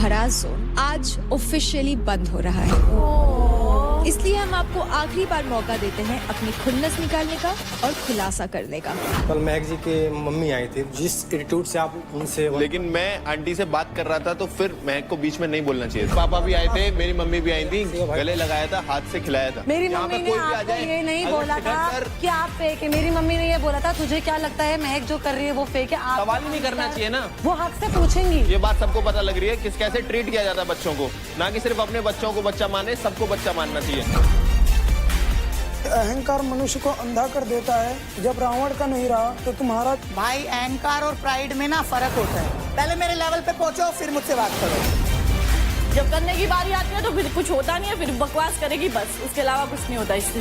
भरा जोन आज ऑफिशियली बंद हो रहा है। इसलिए हम आपको आखिरी बार मौका देते हैं अपनी खुन्नस निकालने का और खुलासा करने का। कल महक जी के मम्मी आई थी, जिस एटीट्यूड से आप उनसे, लेकिन मैं आंटी से बात कर रहा था तो फिर महक को बीच में नहीं बोलना चाहिए। पापा भी आए थे, मेरी मम्मी भी आई थी, गले लगाया था, हाथ से खिलाया था। मेरी मम्मी ने आपको ये नहीं बोला था कि आप फेक है। मेरी मम्मी ने ये बोला था तुझे क्या लगता है महक जो कर रही है वो फेक है। आप सवाल ही नहीं करना चाहिए ना, वो हक से पूछेंगी। ये बात सबको पता लग रही है किस कैसे ट्रीट किया जाता है बच्चों को, ना कि सिर्फ अपने बच्चों को बच्चा माने, सबको बच्चा मानना चाहिए। अहंकार मनुष्य को अंधा कर देता है। जब रावण का नहीं रहा तो तुम्हारा। भाई अहंकार और प्राइड में ना फर्क होता है। पहले मेरे लेवल पे पहुंचो फिर मुझसे बात करो। जब करने की बारी आती है तो फिर कुछ होता नहीं है, फिर बकवास करेगी बस, उसके अलावा कुछ नहीं होता इससे।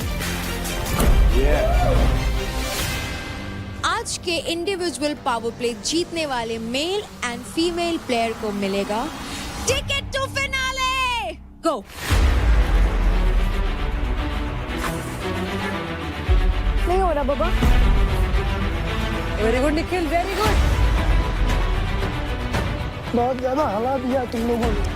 आज के इंडिविजुअल पावर प्ले जीतने वाले मेल एंड फीमेल प्लेयर को मिलेगा टिकट टू फिनाले। गो। नहीं हो रहा बाबा। Very good Nikhil, very good. बहुत ज्यादा हला दिया तुम लोगों ने।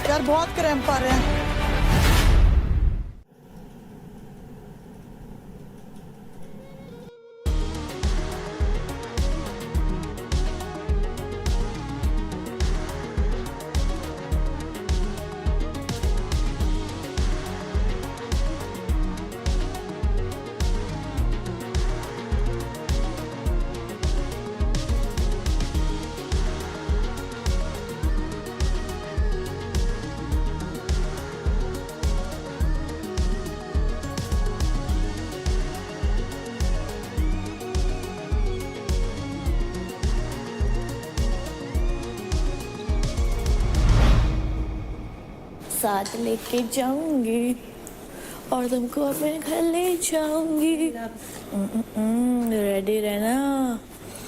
यार बहुत क्रैम्प आ रहे हैं। साथ लेके जाऊंगी और तुमको अपने घर ले जाऊंगी। रेडी रहना,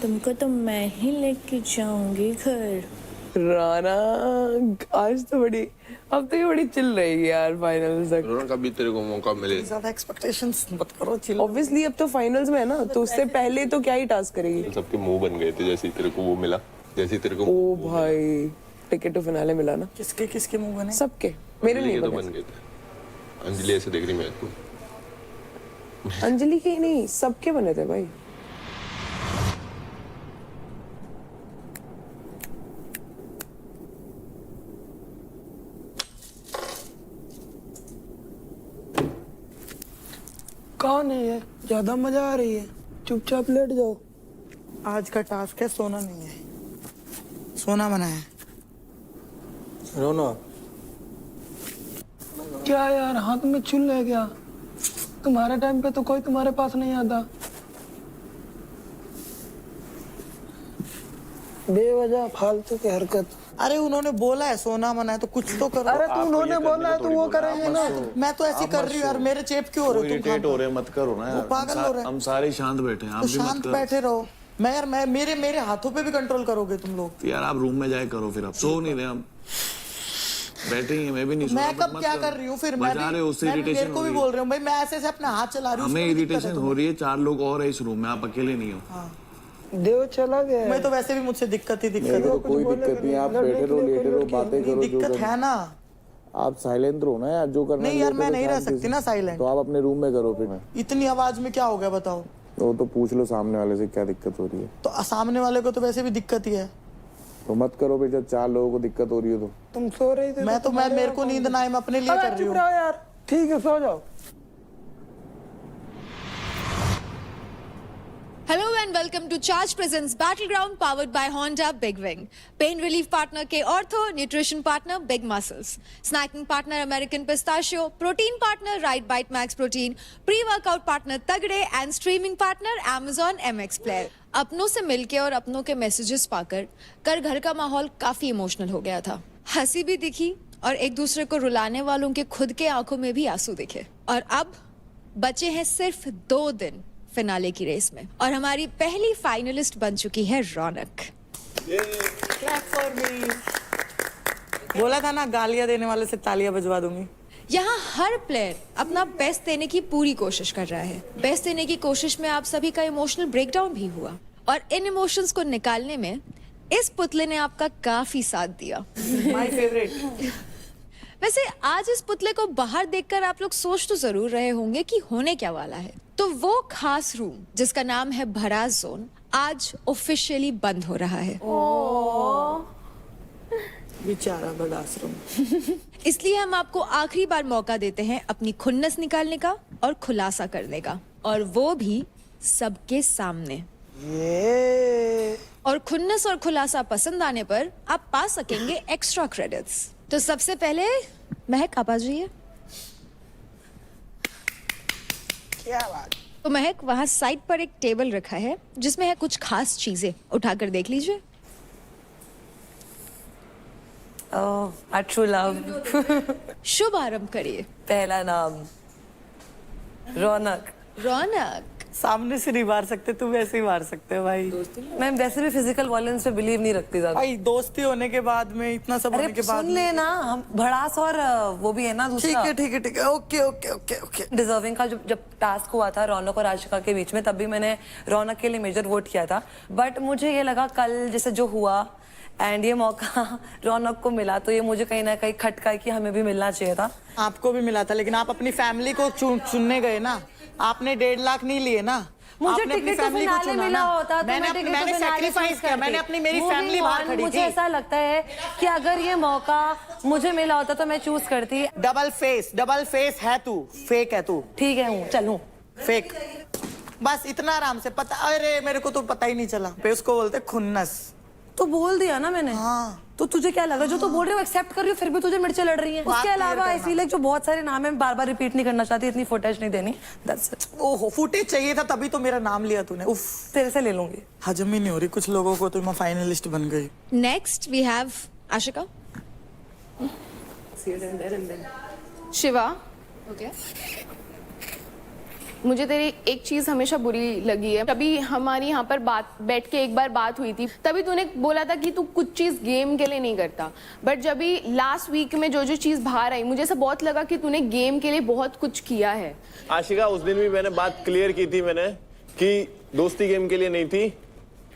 तुमको तो मैं ही लेके जाऊंगी घर। राना आज तो बड़ी, अब तो ये बड़ी चिल रहेगी यार फाइनल्स तक। रोना कभी तेरे को मौका मिले। ज्यादा एक्सपेक्टेशंस मत करो, चिल। ऑब्वियसली अब तो फाइनल्स में है ना, तो उससे पहले तो क्या ही टास्क करेगी। सबके मुंह बन गए थे जैसे तेरे को वो मिला, जैसे तेरे को। ओ भाई टिकट टू फिनाले मिला ना। किसके किसके मुंह बने? सबके, मेरे नहीं तो बने। बन गए थे। अंजलि ऐसे देख रही मैं को। अंजलि के ही नहीं, सबके बने थे भाई। कौन है ये? ज्यादा मजा आ रही है, चुपचाप लेट जाओ। आज का टास्क है सोना नहीं है, सोना मना है। रोना क्या यार हाथ में चुल है क्या? तुम्हारे टाइम पे तो कोई तुम्हारे पास नहीं आता। बेवजह फालतू की हरकत। अरे उन्होंने बोला है सोना मना है तो कुछ तो करो। अरे तो उन्होंने बोला है तो वो करेंगे ना। मैं तो ऐसी कर रही हूँ यार, मेरे चेप क्यों हो रहे हो तुम? इरिटेट हो रहे हैं, मत करो ना यार। पागल हो रहे हैं। हम सारे शांत बैठे हैं, आप तो भी मत शांत करो। बैठे रहो। मैं यार मेरे हाथों पे भी कंट्रोल करोगे तुम लोग? तो यार आप रूम में जाए करो, फिर आप सो नहीं रहे, हम बैठे ही हैं। मैं भी नहीं सो रहा, मैं कब मत क्या करो। कर रही हूँ फिर? बजा रहे हो, उससे मैं इरिटेशन मेरे को भी बोल रहे हूँ भाई, मैं ऐसे अपना हाथ चला रही हूँ। हमें इरिटेशन हो रही है। 4 लोग और है इस रूम में, आप अकेले नहीं हो। देव चला गया। मैं तो वैसे भी मुझसे दिक्कत ही दिक्कत मेरे है। को कोई दिक्कत नहीं है, आप बैठे रहो, लेटे रहो, बातें करो। जो दिक्कत है ना, आप साइलेंट रहो ना यार, जो करना है नहीं यार वो मैं करो नहीं रह शांति सकती से। ना साइलेंट। तो आप अपने रूम में करो फिर। इतनी आवाज में क्या हो गया बताओ? तो पूछ लो सामने वाले से क्या दिक्कत हो रही है। तो सामने वाले को तो वैसे भी दिक्कत ही है। तो मत करो फिर, जब 4 लोगों को दिक्कत हो रही है तो। तुम सो रही थी। मैं मेरे को नींद ना आए, मैं अपने लिए कर रही चुप हूँ। रहो यार, ठीक है सो जाओ। Hello and welcome to Charge Presents Battleground powered by Honda Big Wing. Pain relief partner K Ortho, nutrition partner Big Muscles, snacking partner American Pistachio, protein partner Right Bite Max Protein, pre-workout partner Tagde and streaming partner Amazon MX Player. अपनों से मिलके और अपनों के messages पाकर कर घर का माहौल काफी इमोशनल हो गया था। हंसी भी दिखी और एक दूसरे को रुलाने वालों के खुद के आंखों में भी आंसू दिखे। और अब बचे हैं सिर्फ 2 दिन फिनाले की रेस में और हमारी पहली फाइनलिस्ट बन चुकी है रौनक। Clap for me. बोला था ना गालियां देने वाले से तालियां बजवा दूंगी। यहाँ हर प्लेयर अपना बेस्ट देने की पूरी कोशिश कर रहा है। बेस्ट देने की कोशिश में आप सभी का इमोशनल ब्रेकडाउन भी हुआ और इन इमोशंस को निकालने में इस पुतले ने आपका काफी साथ दिया। My favourite. वैसे आज इस पुतले को बाहर देखकर आप लोग सोच तो जरूर रहे होंगे कि होने क्या वाला है। तो वो खास रूम जिसका नाम है भड़ास जोन आज ऑफिशियली बंद हो रहा है। बेचारा बड़ा आश्रम। इसलिए हम आपको आखिरी बार मौका देते हैं अपनी खुन्नस निकालने का और खुलासा करने का, और वो भी सबके सामने। और खुन्नस और खुलासा पसंद आने पर आप पा सकेंगे एक्स्ट्रा क्रेडिट्स। तो सबसे पहले महक आप आ जाइए। क्या बात। तो महक वहां साइड पर एक टेबल रखा है जिसमें है कुछ खास चीजें, उठाकर देख लीजिए। आई ट्रू लव। शुभ आरंभ करिए। पहला नाम रौनक। रौनक सामने से नहीं मार सकते, तुम वैसे ही मार सकते हो भाई। मैं वैसे भी फिजिकल वायलेंस पे बिलीव नहीं रखती ज्यादा भाई। दोस्ती होने के बाद में इतना सब होने अरे के बाद सुन लेना, हम भड़ास और वो भी है ना दूसरा। ठीक है okay okay okay okay. Deserving का जब टास्क हुआ था रौनक और आशिका के बीच में, तब भी मैंने रौनक के लिए मेजर वोट किया था। बट मुझे ये लगा कल जैसे जो हुआ एंड ये मौका रौनक को मिला, तो ये मुझे कहीं ना कहीं खटका कि हमें भी मिलना चाहिए था। आपको भी मिला था, लेकिन आप अपनी फैमिली को चुनने गए ना। आपने 1.5 लाख नहीं लिए ना। मुझे आपने अपनी टिकट तो फैमिली को फिनाले चुना मिला ना। होता तो मैं टिकट तो मैंने फिनाले सैक्रिफाइस चूज किया। मैंने अपनी मेरी फैमिली बाहर खड़ी मुझे थी। ऐसा लगता है कि अगर ये मौका मुझे मिला होता तो मैं चूज करती। डबल फेस है तू, फेक है तू, ठीक है हूँ, चलूं। फेक। बस इतना आराम से पता। अरे मेरे को तो पता ही नहीं चला। पे उसको बोलते खुन्नस। तो बोल दिया ना मैंने। हाँ। तो तुझे क्या लगा जो तू बोल रही हो एक्सेप्ट कर रही हो, फिर भी तुझे मिर्चे लड़ रही है। उसके अलावा आई फील लाइक जो बहुत सारे नाम है बार बार रिपीट नहीं करना चाहती, इतनी फुटेज नहीं देनी। That's it. ओहो फुटेज चाहिए था, तभी तो मेरा नाम लिया तूने। उफ, तेरे से ले लूंगी। हजम ही नहीं हो रही कुछ लोगों को, तो मैं फाइनलिस्ट बन गई। Next we have Ashika. Shiva, okay. मुझे तेरी एक चीज हमेशा बुरी लगी है। तभी हमारी यहाँ पर बैठ के एक बार बात हुई थी, तभी तूने बोला था कि तू कुछ चीज गेम के लिए नहीं करता। बट जब भी लास्ट वीक में जो चीज बाहर आई, मुझे ऐसा बहुत लगा कि तूने गेम के लिए बहुत कुछ किया है। आशिका, उस दिन भी मैंने बात क्लियर की थी मैंने कि दोस्ती गेम के लिए नहीं थी,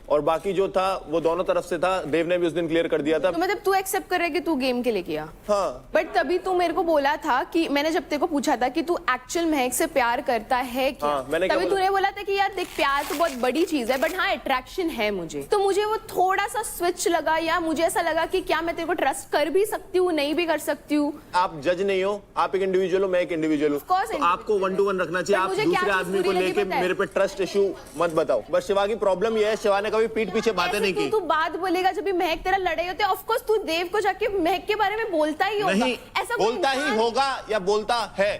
और बाकी जो था वो दोनों तरफ से था। देव ने भी उस दिन क्लियर कर दिया था। तो मतलब तू एक्सेप्ट कर रहा है कि तू गेम के लिए किया? हाँ। बट तभी तू मेरे को बोला था कि मैंने जब तेरे को पूछा था कि तू एक्चुअल महक से प्यार करता है क्या, हाँ, मैंने क्या तभी तूने बोला था कि यार देख, प्यार तो बहुत बड़ी चीज है, बट हाँ अट्रैक्शन है मुझे। तो मुझे वो थोड़ा सा स्विच लगा, या मुझे ऐसा लगा कि क्या मैं तेरे को ट्रस्ट कर भी सकती हूँ, नहीं भी कर सकती हूँ। आप जज नहीं हो, आप एक इंडिविजुअल हो, मैं एक इंडिविजुअल हूँ। तो आपको 1 to 1 रखना चाहिए। आप दूसरे आदमी को लेके मेरे पे ट्रस्ट इशू मत बताओ। बस शिवा की प्रॉब्लम ये है, शिवा ने कभी पीठ पीछे बातें नहीं की। तू बात बोलेगा जब भी महक तेरा लड़ाई होते, ऑफ कोर्स तू देव को जाके महक के बारे में बोलता ही होगा। नहीं, ऐसा बोलता ही होगा या बोलता है,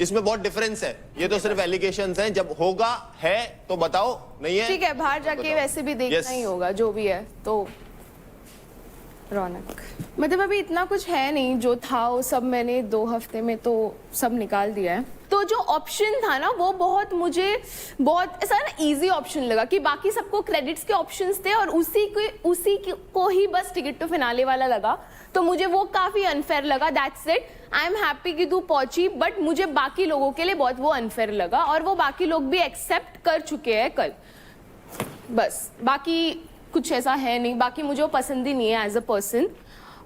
इसमें बहुत डिफरेंस है। ये तो सिर्फ एलिगेशंस हैं। जब होगा है तो बताओ, नहीं है ठीक है, बाहर जाके वैसे भी देखना ही होगा जो भी है। तो रौनक, मतलब अभी इतना कुछ है नहीं, जो था वो सब मैंने 2 हफ्ते में तो सब निकाल दिया है। तो जो ऑप्शन था ना वो बहुत मुझे बहुत ऐसा ना इजी ऑप्शन लगा कि बाकी सबको क्रेडिट्स के ऑप्शंस थे और उसी को ही बस टिकट टू फिनाले वाला लगा। तो मुझे वो काफी अनफेयर लगा। That's it. I am happy कि तू पहुंची, बट मुझे बाकी लोगों के लिए बहुत वो अनफेयर लगा, और वो बाकी लोग भी एक्सेप्ट कर चुके हैं कल। बस बाकी कुछ ऐसा है नहीं, बाकी मुझे वो पसंद ही नहीं है एज अ पर्सन।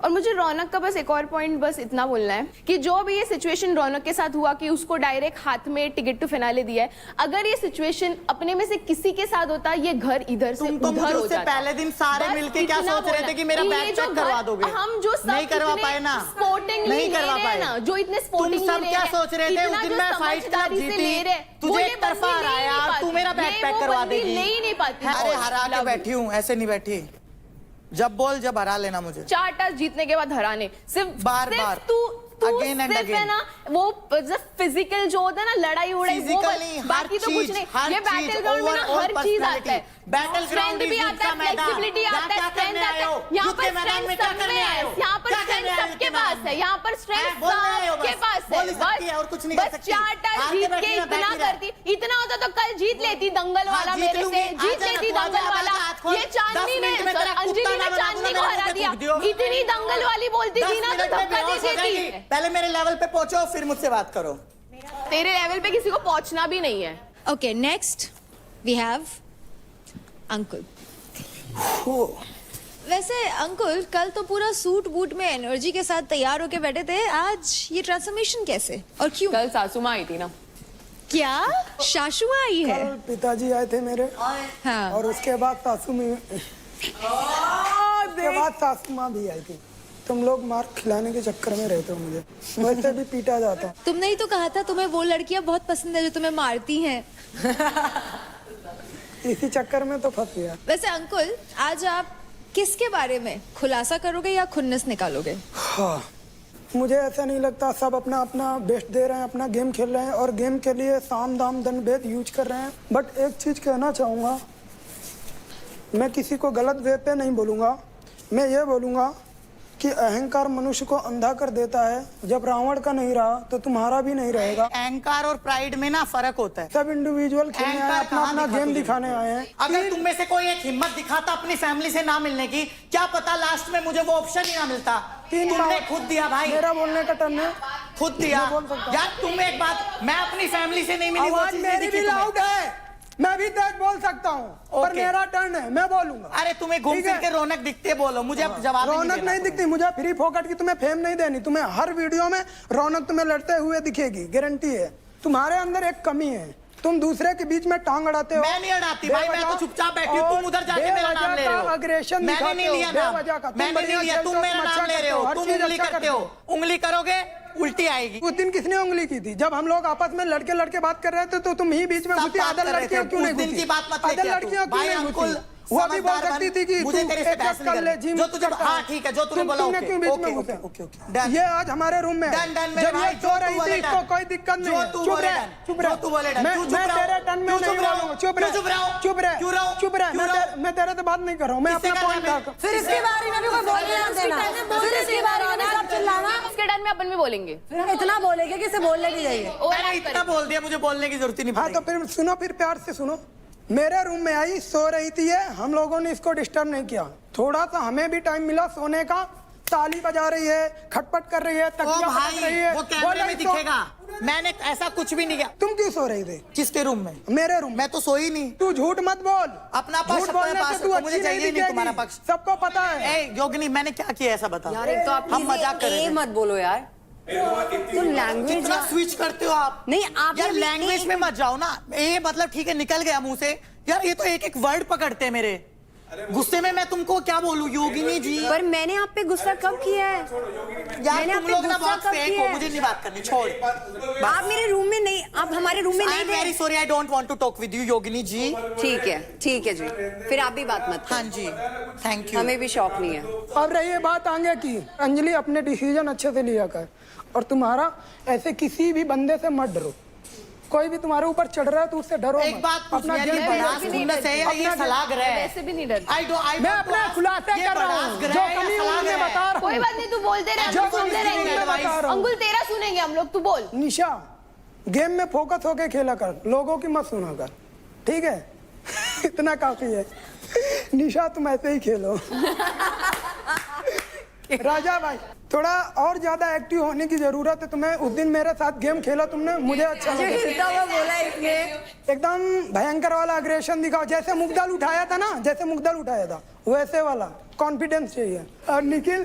और मुझे रौनक का बस एक और पॉइंट बस इतना बोलना है कि जो भी ये सिचुएशन रौनक के साथ हुआ कि उसको डायरेक्ट हाथ में टिकट टू फिनाले दिया है, अगर ये सिचुएशन अपने में से किसी के साथ होता, ये घर इधर से उधर हो जाता। पहले दिन सारे मिलके क्या सोच रहे थे कि मेरा बैग चेक करवा दोगे? हम जो नहीं करवा पाए ना, स्पोर्टिंग नहीं करवा पाए ना, जो इतने स्पोर्टिंग तुम सब क्या सोच रहे थे? उस दिन मैं फाइट क्लब जीती, तुझे एक तरफा हराया, तू मेरा बैग पैक करवा देगी। नहीं पाती। अरे हरा के बैठी हूँ, ऐसे नहीं बैठी। जब बोल, जब हरा लेना मुझे। 4 टास्क जीतने के बाद हराने, सिर्फ बार तू Again and सिर्फ again. है ना वो फिजिकल जो होता है ना, लड़ाई उड़ाई, वो बाकी तो कुछ नहीं। ये बैटल ग्राउंड में ना हर चीज आता है। बैटल ग्राउंड भी आता है, फ्लेक्सिबिलिटी आता है, स्ट्रेंथ आता है। यहाँ पर स्ट्रेंथ सब में है, यहाँ पर स्ट्रेंथ सबके पास है, यहाँ पर स्ट्रेंथ सबके पास है। बस 4 टास्क जीत के इतना करती, इतना होता तो कल जीत लेती दंगल वाला मेरे से, जीत लेती दंगल वाला। ये चांदनी ने, अंजलि ने चांदनी को हरा दिया। इतनी दंगल वाली बोलती थी ना तो धक्का दे देती। पहले मेरे लेवल पे पहुंचो, फिर मुझसे बात करो। तेरे लेवल पे किसी को पहुंचना भी नहीं है। Okay, next we have Ankul. वैसे अंकुल कल तो पूरा सूट बूट में एनर्जी के साथ तैयार होके बैठे थे, आज ये ट्रांसफॉर्मेशन कैसे और क्यों? कल सासू माँ आई थी ना। क्या शाशु आई है? कल पिताजी आए थे मेरे हाँ। और उसके बाद सासू माँ भी आई थी। तुम लोग मार खिलाने के चक्कर में रहते हो मुझे, वैसे भी पीटा जाता। तुमने ही तो कहा था तुम्हें वो लड़कियां बहुत पसंद है जो तुम्हें मारती हैं। इसी चक्कर में तो फंस गया। वैसे अंकुल आज आप किसके बारे में खुलासा करोगे या खुन्नस निकालोगे? हाँ, मुझे ऐसा नहीं लगता, सब अपना अपना बेस्ट दे रहे हैं, अपना गेम खेल रहे हैं और गेम के लिए साम दाम दंड भेद यूज कर रहे हैं। बट एक चीज कहना चाहूँगा, मैं किसी को गलत वे पे नहीं बोलूँगा, मैं ये बोलूँगा कि अहंकार मनुष्य को अंधा कर देता है। जब रावण का नहीं रहा तो तुम्हारा भी नहीं रहेगा। अहंकार और प्राइड में ना फर्क होता है। सब इंडिविजुअल खेलने आए, अपना अपना गेम दिखाने आए हैं। अगर तुम में से कोई एक हिम्मत दिखाता अपनी फैमिली से ना मिलने की, क्या पता लास्ट में मुझे वो ऑप्शन ही ना मिलता। तुमने खुद दिया भाई, मेरा बोलने का टर्न है, खुद दिया। बोल सकता हूं। यार तुम एक बात, मैं अपनी फैमिली से नहीं मिली, वो आवाज चीज़ मेरी दिखी भी तुम्हें। लाउड है, मैं भी तेज बोल सकता हूँ, पर मेरा टर्न है, मैं बोलूंगा। अरे तुम्हें घूम ठीक फिर है? के रौनक दिखते बोलो, मुझे अब जवाब ही रौनक नहीं दिखती मुझे, फ्री फोकट की तुम्हें फेम नहीं देनी। तुम्हें हर वीडियो में रौनक तुम्हें लड़ते हुए दिखेगी, गारंटी है। तुम्हारे अंदर एक कमी है, तुम दूसरे के बीच में टांग अड़ाते हो। मैं नहीं अड़ाती भाई, मैं तो चुपचाप बैठी हूँ, तुम उधर जाके मेरा नाम ले रहे हो। अग्रेशन मैंने नहीं लिया नाम, मैंने नहीं लिया, तुम मेरा नाम ले रहे हो, तुम उंगली करते हो, उंगली करोगे उल्टी आएगी। उस दिन किसने उंगली की थी? जब हम लोग आपस में लड़के लड़के बात कर रहे थे तो तुम ही बीच में घुसी। अदर लड़कियां क्यों नहीं घुसी? की बात मत लेके अदर लड़कियां क्यों नहीं घुसी? वो भी बोल सकती थी कि मुझे तेरे से बहस नहीं करनी। जो तुझे, हाँ ठीक है, जो तूने बोला ओके क्यों बीच में घुसे? ये आज हमारे रूम में है। जब ये सो रही थी इसको कोई दिक्कत नहीं है। चुप रह, चुप रह। मैं तेरे टर्न में नहीं बोलूंगा। चुप रह, चुप रह, चुप रह। मैं तेरे से बात नहीं कर रहा हूँ, मैं अपना पॉइंट रखा। फिर इसके बारे में भी कोई बोलने ना देना, फिर इसके बारे में सब चिल्लाना। उसके टर्न में अपन भी बोलेंगे, इतना बोलेंगे कि इसे बोलने की चाहिए। मैंने इतना बोल दिया, मुझे बोलने की जरूरत ही नहीं। हाँ तो फिर सुनो, फिर प्यार से सुनो। मेरे रूम में आई, सो रही थी ये, हम लोगों ने इसको डिस्टर्ब नहीं किया। थोड़ा सा हमें भी टाइम मिला सोने का। ताली बजा रही है, खटपट कर रही है, तकिया पटक रही है। वो कैमरे में दिखेगा, मैंने ऐसा कुछ भी नहीं किया। तुम क्यों सो रही थी? किसके रूम में? मेरे रूम। मैं तो सोई नहीं। तू झूठ मत बोल, अपना पक्ष, झूठ बोलने से तू मुझे अच्छी चाहिए नहीं तुम्हारा पक्ष। सबको पता है। ए योगिनी, मैंने क्या किया ऐसा बता। यार एक तो आप हम मजाक कर रहे थे। मत बोलो यार, तो लैंग्वेज कितना स्विच करते हो आप। नहीं आप यार लैंग्वेज में मत जाओ ना। ये मतलब ठीक है, निकल गया मुंह से। यार ये तो एक एक वर्ड पकड़ते हैं मेरे। गुस्से में मैं तुमको क्या बोलूं योगिनी जी? पर मैंने आप पे गुस्सा कब किया है? यार तुम लोग ना बहुत फेक हो, मुझे नहीं बात करनी, छोड़। आप मेरे रूम में नहीं, आप हमारे रूम में नहीं थे। Very sorry, I don't want to talk with you Yogini ji. ठीक है जी, फिर आप भी बात मत करो। हाँ जी, थैंक यू। हमें भी शौक नहीं है। अब रही बात आगे की, अंजलि अपने डिसीजन अच्छे से लिया कर, और तुम्हारा ऐसे किसी भी बंदे से मत डरो। कोई भी तुम्हारे ऊपर चढ़ रहा है तो उससे डरो एक मत। बात अपना पूछनी गेम है, खेलो। खुन्नस है या ये सलाह रहा है? वैसे भी नहीं डरती। मैं अपना खुलासा कर रहा हूँ, जो कमी उन्हें बता रहा हूँ। कोई बात नहीं, तू बोलते रहे, जो हम सुनते रहेंगे। बता रहा हूँ। अंकुल तेरा सुनेंगे हम लोग, तू बोल। निशा, गेम में फोकस होके खेला कर, लोगों की मत सुना कर, ठीक है? इतना काफी है। निशा तुम ऐसे ही खेलो। राजा भाई, थोड़ा और ज्यादा एक्टिव होने की जरूरत है तुम्हें। उस दिन मेरे साथ गेम खेला तुमने, मुझे अच्छा लगा। बोला इसने एकदम भयंकर वाला अग्रेशन दिखाओ, जैसे मुगदल उठाया था ना, जैसे मुगदल उठाया था वैसे वाला कॉन्फिडेंस चाहिए। और निखिल,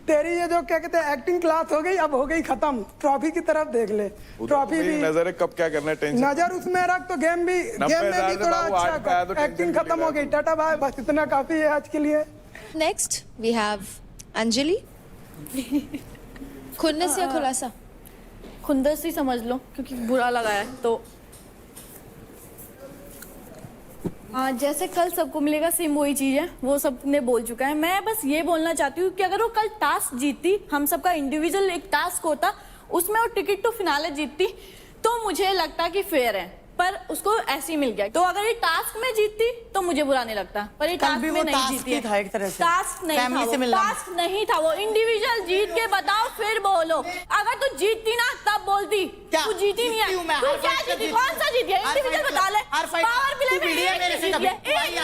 तेरी ये जो क्या कहते हैं एक्टिंग क्लास हो गई, अब हो गई खत्म। ट्रॉफी की तरफ देख ले, ट्रॉफी भी नजर है, कब क्या करना है, टेंशन नजर उसमें रख, तो गेम में भी थोड़ा अच्छा कर। एक्टिंग खत्म हो गई, टाटा बाय, बस इतना काफी है आज के लिए। Next we have Anjali. खुन्नस या खुलासा? खुंदस ही समझ लो, क्योंकि बुरा लगा है तो। जैसे कल सबको मिलेगा सेम वही चीज है, वो सबने बोल चुका है। मैं बस ये बोलना चाहती हूँ कि अगर वो कल टास्क जीतती, हम सबका इंडिविजुअल एक टास्क होता, उसमें वो टिकट टू फिनाले जीतती, तो मुझे लगता कि फेयर है। पर उसको ऐसे ही मिल गया। तो अगर ये टास्क में जीतती तो मुझे बुरा नहीं लगता, पर ये टास्क में नहीं जीती है। था एक तरह से टास्क नहीं था, वो टास्क नहीं था, वो इंडिविजुअल जीत के बताओ फिर बोलो। अगर तू जीतती ना तब बोलती, तू जीती नहीं है। तू क्या जीती, कौन सा जीती है? इंडिविजुअल बता ले। पावर प्ले में एक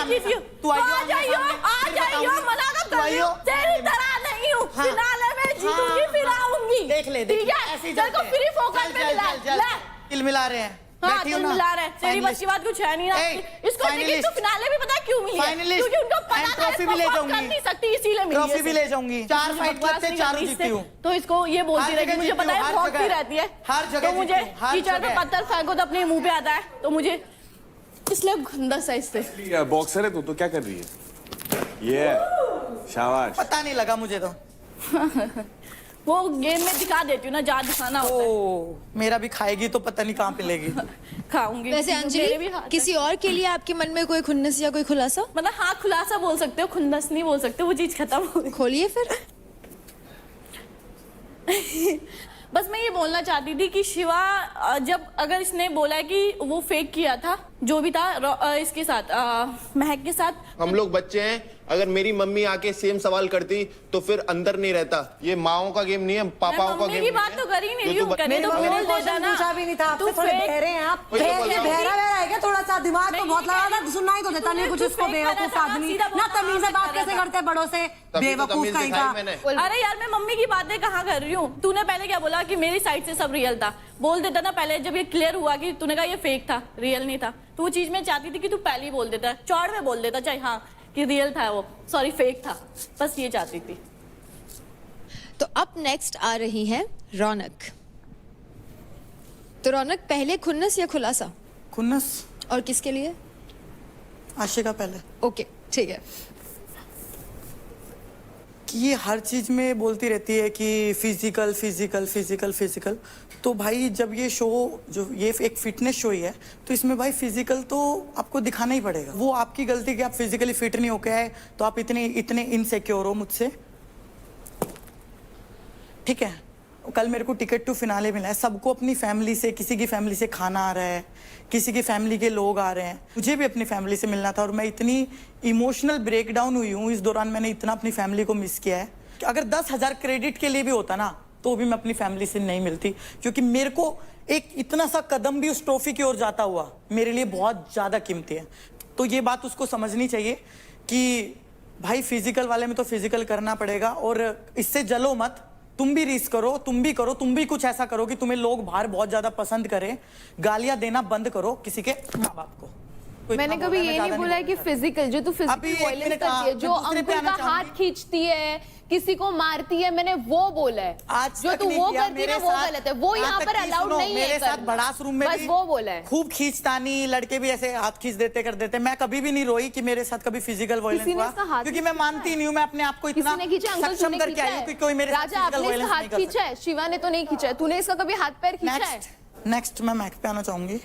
जीती है। तू आ जाइयो, मना कब कर रही हो? तेरी तरह नहीं हूँ, फिनाले में जीतूंगी फिर आऊंगी। देख ले, ठीक है? तेरे को फ्री फोकस में मिला, मिला रहे हैं। हाँ बैठी हो तुम ना? मिला रहे तेरी बस की बात कुछ है नहीं ना ए, इसको टिकट finalist. तो फिनाले भी पता है क्यों मिली है Finalist. क्योंकि उनको पता And था trophy इसको भी ले perform जाऊंगी. कर नहीं सकती इसीलिए मिली है ट्रॉफी भी इसे। ले जाऊंगी। 4 मुझे फाइट बकवास करते नहीं 4 करनी जीती इससे। हूँ। तो इसको ये बोलती हर रहती जगह मुझे जीती पता हूँ, है हर भौंकती जगह। रहती है हर जगह तो मुझे जीती हूँ, हर टीचर का जगह। पत्थर फेंको तो अपने मुंह पे आता है तो मुझे इसलिए गंदा सा इससे बॉक्सर है तू तो क्या कर रही है ये शाबाश पता नहीं लगा मुझे तो। वो गेम में दिखा देती हूँ ना जहाँ दिखाना होता है ओ मेरा भी खाएगी तो पता नहीं कहाँ मिलेगी। खाऊंगी वैसे मेरे भी अंजलि हाथ है। किसी और के लिए आपके मन में कोई खुन्नस या कोई खुलासा मतलब हाँ खुलासा बोल सकते हो खुन्नस नहीं बोल सकते वो चीज खत्म हो गई खोलिए फिर। बस मैं ये बोलना चाहती थी कि शिवा जब अगर इसने बोला है कि वो फेक किया था जो भी था इसके साथ महक के साथ हम लोग बच्चे हैं, अगर मेरी मम्मी आके सेम सवाल करती तो फिर अंदर नहीं रहता। ये माओ का गेम नहीं है, पापाओं का मम्मी गेम की नहीं बात है। तो कर ही नहीं जो रही तू हूँ बता- करे तो मेरी बोल मम्मी देता ना पूछा भी नहीं था तू आपसे, थोड़े fake- बहरे हैं आप। वही तो बहरे बोल रहा हूँ। बहरा है क्या थोड़ा सा दिमाग मैं तो ये बहुत कह लगा रही था, हूँ। सुनना ही तो देता नहीं कुछ तू इसको fake बेवकूफ कर रहा था, आदमी सीधा बोल ना रहा था, तमीज से बात कर रहा कैसे था। करते हैं बड़ों से तभी तो बेवकूफ तमीज कहीं दिखाई का। मैंने। अरे यार मैं मम्मी की बातें कहाँ कर रही हूँ तूने पहले क्या बोला कि मेरी साइड से सब रियल था बोल देता ना पहले जब ये क्लियर हुआ कि तूने कहा ये फेक था रियल नहीं था तो वो चीज मैं चाहती थी कि तू पहले ही बोल देता चौड़ में बोल देता चाहे हाँ कि रियल था वो सॉरी फेक था बस ये चाहती थी। तो अब नेक्स्ट आ रही है रौनक। तो रौनक पहले खुन्नस या खुलासा खुन्नस और किसके लिए? आशिका पहले ओके ठीक है। कि ये हर चीज में बोलती रहती है कि फिजिकल फिजिकल फिजिकल फिजिकल तो भाई जब ये शो जो ये एक फिटनेस शो ही है तो इसमें भाई फिजिकल तो आपको दिखाना ही पड़ेगा। वो आपकी गलती कि आप फिजिकली फिट नहीं होके आए तो आप इतने इतने इनसिक्योर हो मुझसे। ठीक है कल मेरे को टिकट टू फिनाले मिला है सबको अपनी फैमिली से किसी की फैमिली से खाना आ रहा है किसी की फैमिली के लोग आ रहे हैं मुझे भी अपनी फैमिली से मिलना था और मैं इतनी इमोशनल ब्रेकडाउन हुई हूँ इस दौरान मैंने इतना अपनी फैमिली को मिस किया है कि अगर 10,000 क्रेडिट के लिए भी होता ना तो भी मैं अपनी फैमिली से नहीं मिलती क्योंकि मेरे को एक इतना सा कदम भी उस ट्रॉफी की ओर जाता हुआ मेरे लिए बहुत ज्यादा कीमती है। तो ये बात उसको समझनी चाहिए कि भाई फिजिकल वाले में तो फिजिकल करना पड़ेगा और इससे जलो मत तुम भी रीस करो तुम भी कुछ ऐसा करो कि तुम्हें लोग बाहर बहुत ज्यादा पसंद करें गालियां देना बंद करो किसी के माँ बाप को। कोई मैंने इतना कभी बोला, मैं ये ज्यादा नहीं बोला है कि बोलता। फिजिकल जो तू अभी फिजिकल एक वायलेंस मिनट, करती है मैं जो दूसरे पे अंकुल आना का हाथ चाहूंगी। खींचती है किसी को मारती है मैंने वो बोला है आज जो तक तू नहीं वो किया, करती है मेरे ना वो साथ- गलत है वो यहाँ तक पर कि अलाउड सुनो, नहीं है मेरे साथ करना। बड़ास रूम में बस भी वो बोला है खूब खींचतानी लड़के भी ऐसे हाथ खींच देते कर देते मैं कभी भी नहीं रोई कि मेरे साथ कभी फिजिकल वायलेंस किसी ने हुआ इसका हाथ क्योंकि नहीं मैं मानती नहीं हूँ मैं अपने आप को इतना किसी ने खींचा अंकल सक्षम तूने करके खींचा आई हूँ कि है कोई मेरे साथ राजा physical आपने violence इसका नहीं हाथ कर खींचा है शिवा ने तो नहीं खींचा है तूने इसका कभी हाथ पैर खींचा है नेक्स्ट मैं मैक पे आना चाहूंगी।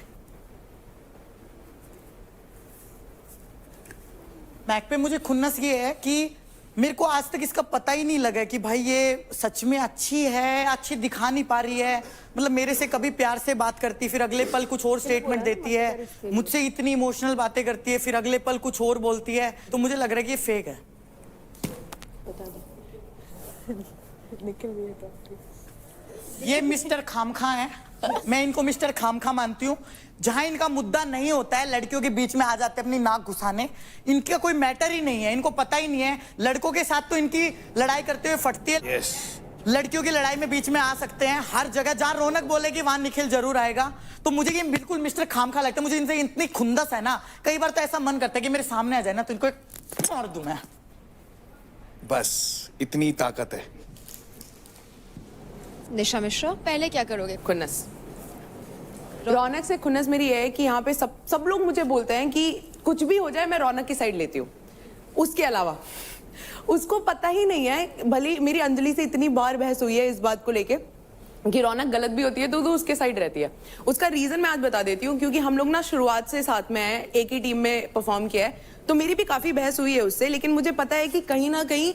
मैक पे मुझे खुन्नस ये है कि मेरे को आज तक इसका पता ही नहीं लगा कि भाई ये सच में अच्छी है अच्छी दिखा नहीं पा रही है मतलब मेरे से कभी प्यार से बात करती फिर अगले पल कुछ और स्टेटमेंट देती है मुझसे इतनी इमोशनल बातें करती है फिर अगले पल कुछ और बोलती है तो मुझे लग रहा है कि ये फेक है। ये मिस्टर खामखा है मैं इनको मिस्टर खामखा मानती हूँ जहां इनका मुद्दा नहीं होता है लड़कियों के बीच में आ जाते हैं अपनी नाक घुसाने इनका कोई मैटर ही नहीं है इनको पता ही नहीं है लड़कों के साथ तो इनकी लड़ाई करते हुए फटती है लड़कियों की लड़ाई में बीच में आ सकते हैं हर जगह जहां रौनक बोलेगी वहां निखिल जरूर आएगा तो मुझे ये बिल्कुल मिस्टर खामखा लगता है मुझे इनसे इतनी खुंदस है ना कई बार तो ऐसा मन करता है कि मेरे सामने आ जाए ना तो इनको एक मार दूं मैं बस इतनी ताकत है। निशा मिश्रा पहले क्या करोगे? खुन्नस रौनक से खुन्नस मेरी ये है कि यहाँ पे सब लोग मुझे बोलते हैं कि कुछ भी हो जाए मैं रौनक की साइड लेती हूँ उसके अलावा उसको पता ही नहीं है भले मेरी अंजलि से इतनी बार बहस हुई है इस बात को लेके कि रौनक गलत भी होती है तो उसके साइड रहती है उसका रीजन मैं आज बता देती हूँ क्योंकि हम लोग ना शुरुआत से साथ में है एक ही टीम में परफॉर्म किया है तो मेरी भी काफी बहस हुई है उससे लेकिन मुझे पता है कि कहीं ना कहीं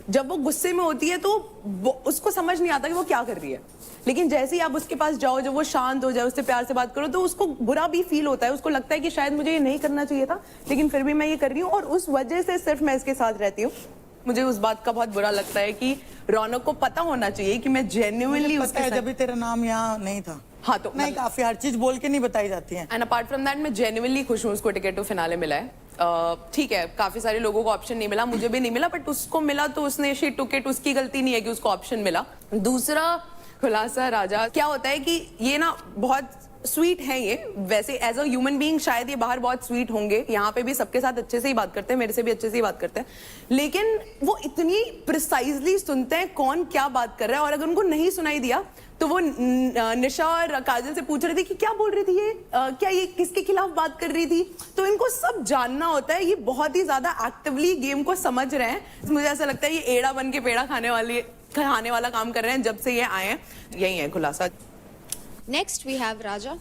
जब वो गुस्से में होती है तो उसको समझ नहीं आता कि वो क्या कर रही है लेकिन जैसे ही आप उसके पास जाओ जब वो शांत हो जाए उससे प्यार से बात करो तो उसको बुरा भी फील होता है उसको लगता है कि शायद मुझे ये नहीं करना चाहिए था लेकिन फिर भी मैं ये कर रही हूँ और उस वजह से सिर्फ मैं इसके साथ रहती हूँ। मुझे उस बात का बहुत बुरा लगता है कि रौनक को पता होना चाहिए कि मैं जेन्युइनली उसके साथ जब भी तेरा नाम यहाँ नहीं था हाँ तो नहीं काफी हर चीज बोल के नहीं बताई जाती है एंड अपार्ट फ्रॉम दैट मैं जेन्युइनली खुश हूँ उसको टिकट टू फिनाले मिला है ठीक है काफी सारे लोगों को ऑप्शन नहीं मिला मुझे भी नहीं मिला बट उसको मिला तो उसने शी टुक इट उसकी गलती नहीं है कि उसको ऑप्शन मिला। दूसरा खुलासा राजा क्या होता है कि ये ना बहुत स्वीट है ये, वैसे एज अ ह्यूमन बीइंग शायद ये बाहर बहुत स्वीट होंगे, यहाँ पे भी सबके साथ अच्छे से ही बात करते हैं, मेरे से भी अच्छे से ही बात करते हैं, लेकिन वो इतनी प्रिसाइजली सुनते हैं कौन क्या बात कर रहा है, और अगर उनको नहीं सुनाई दिया तो वो निशा और काजल से पूछ रहे थे कि क्या बोल रही थी ये, क्या ये किसके खिलाफ बात कर रही थी, तो इनको सब जानना होता है, ये बहुत ही ज्यादा एक्टिवली गेम को समझ रहे हैं। मुझे ऐसा लगता है ये एड़ा बन के पेड़ा खाने वाला काम कर रहे हैं जब से ये आए हैं, यही है खुलासा। नेक्स्ट वी हैव राजा।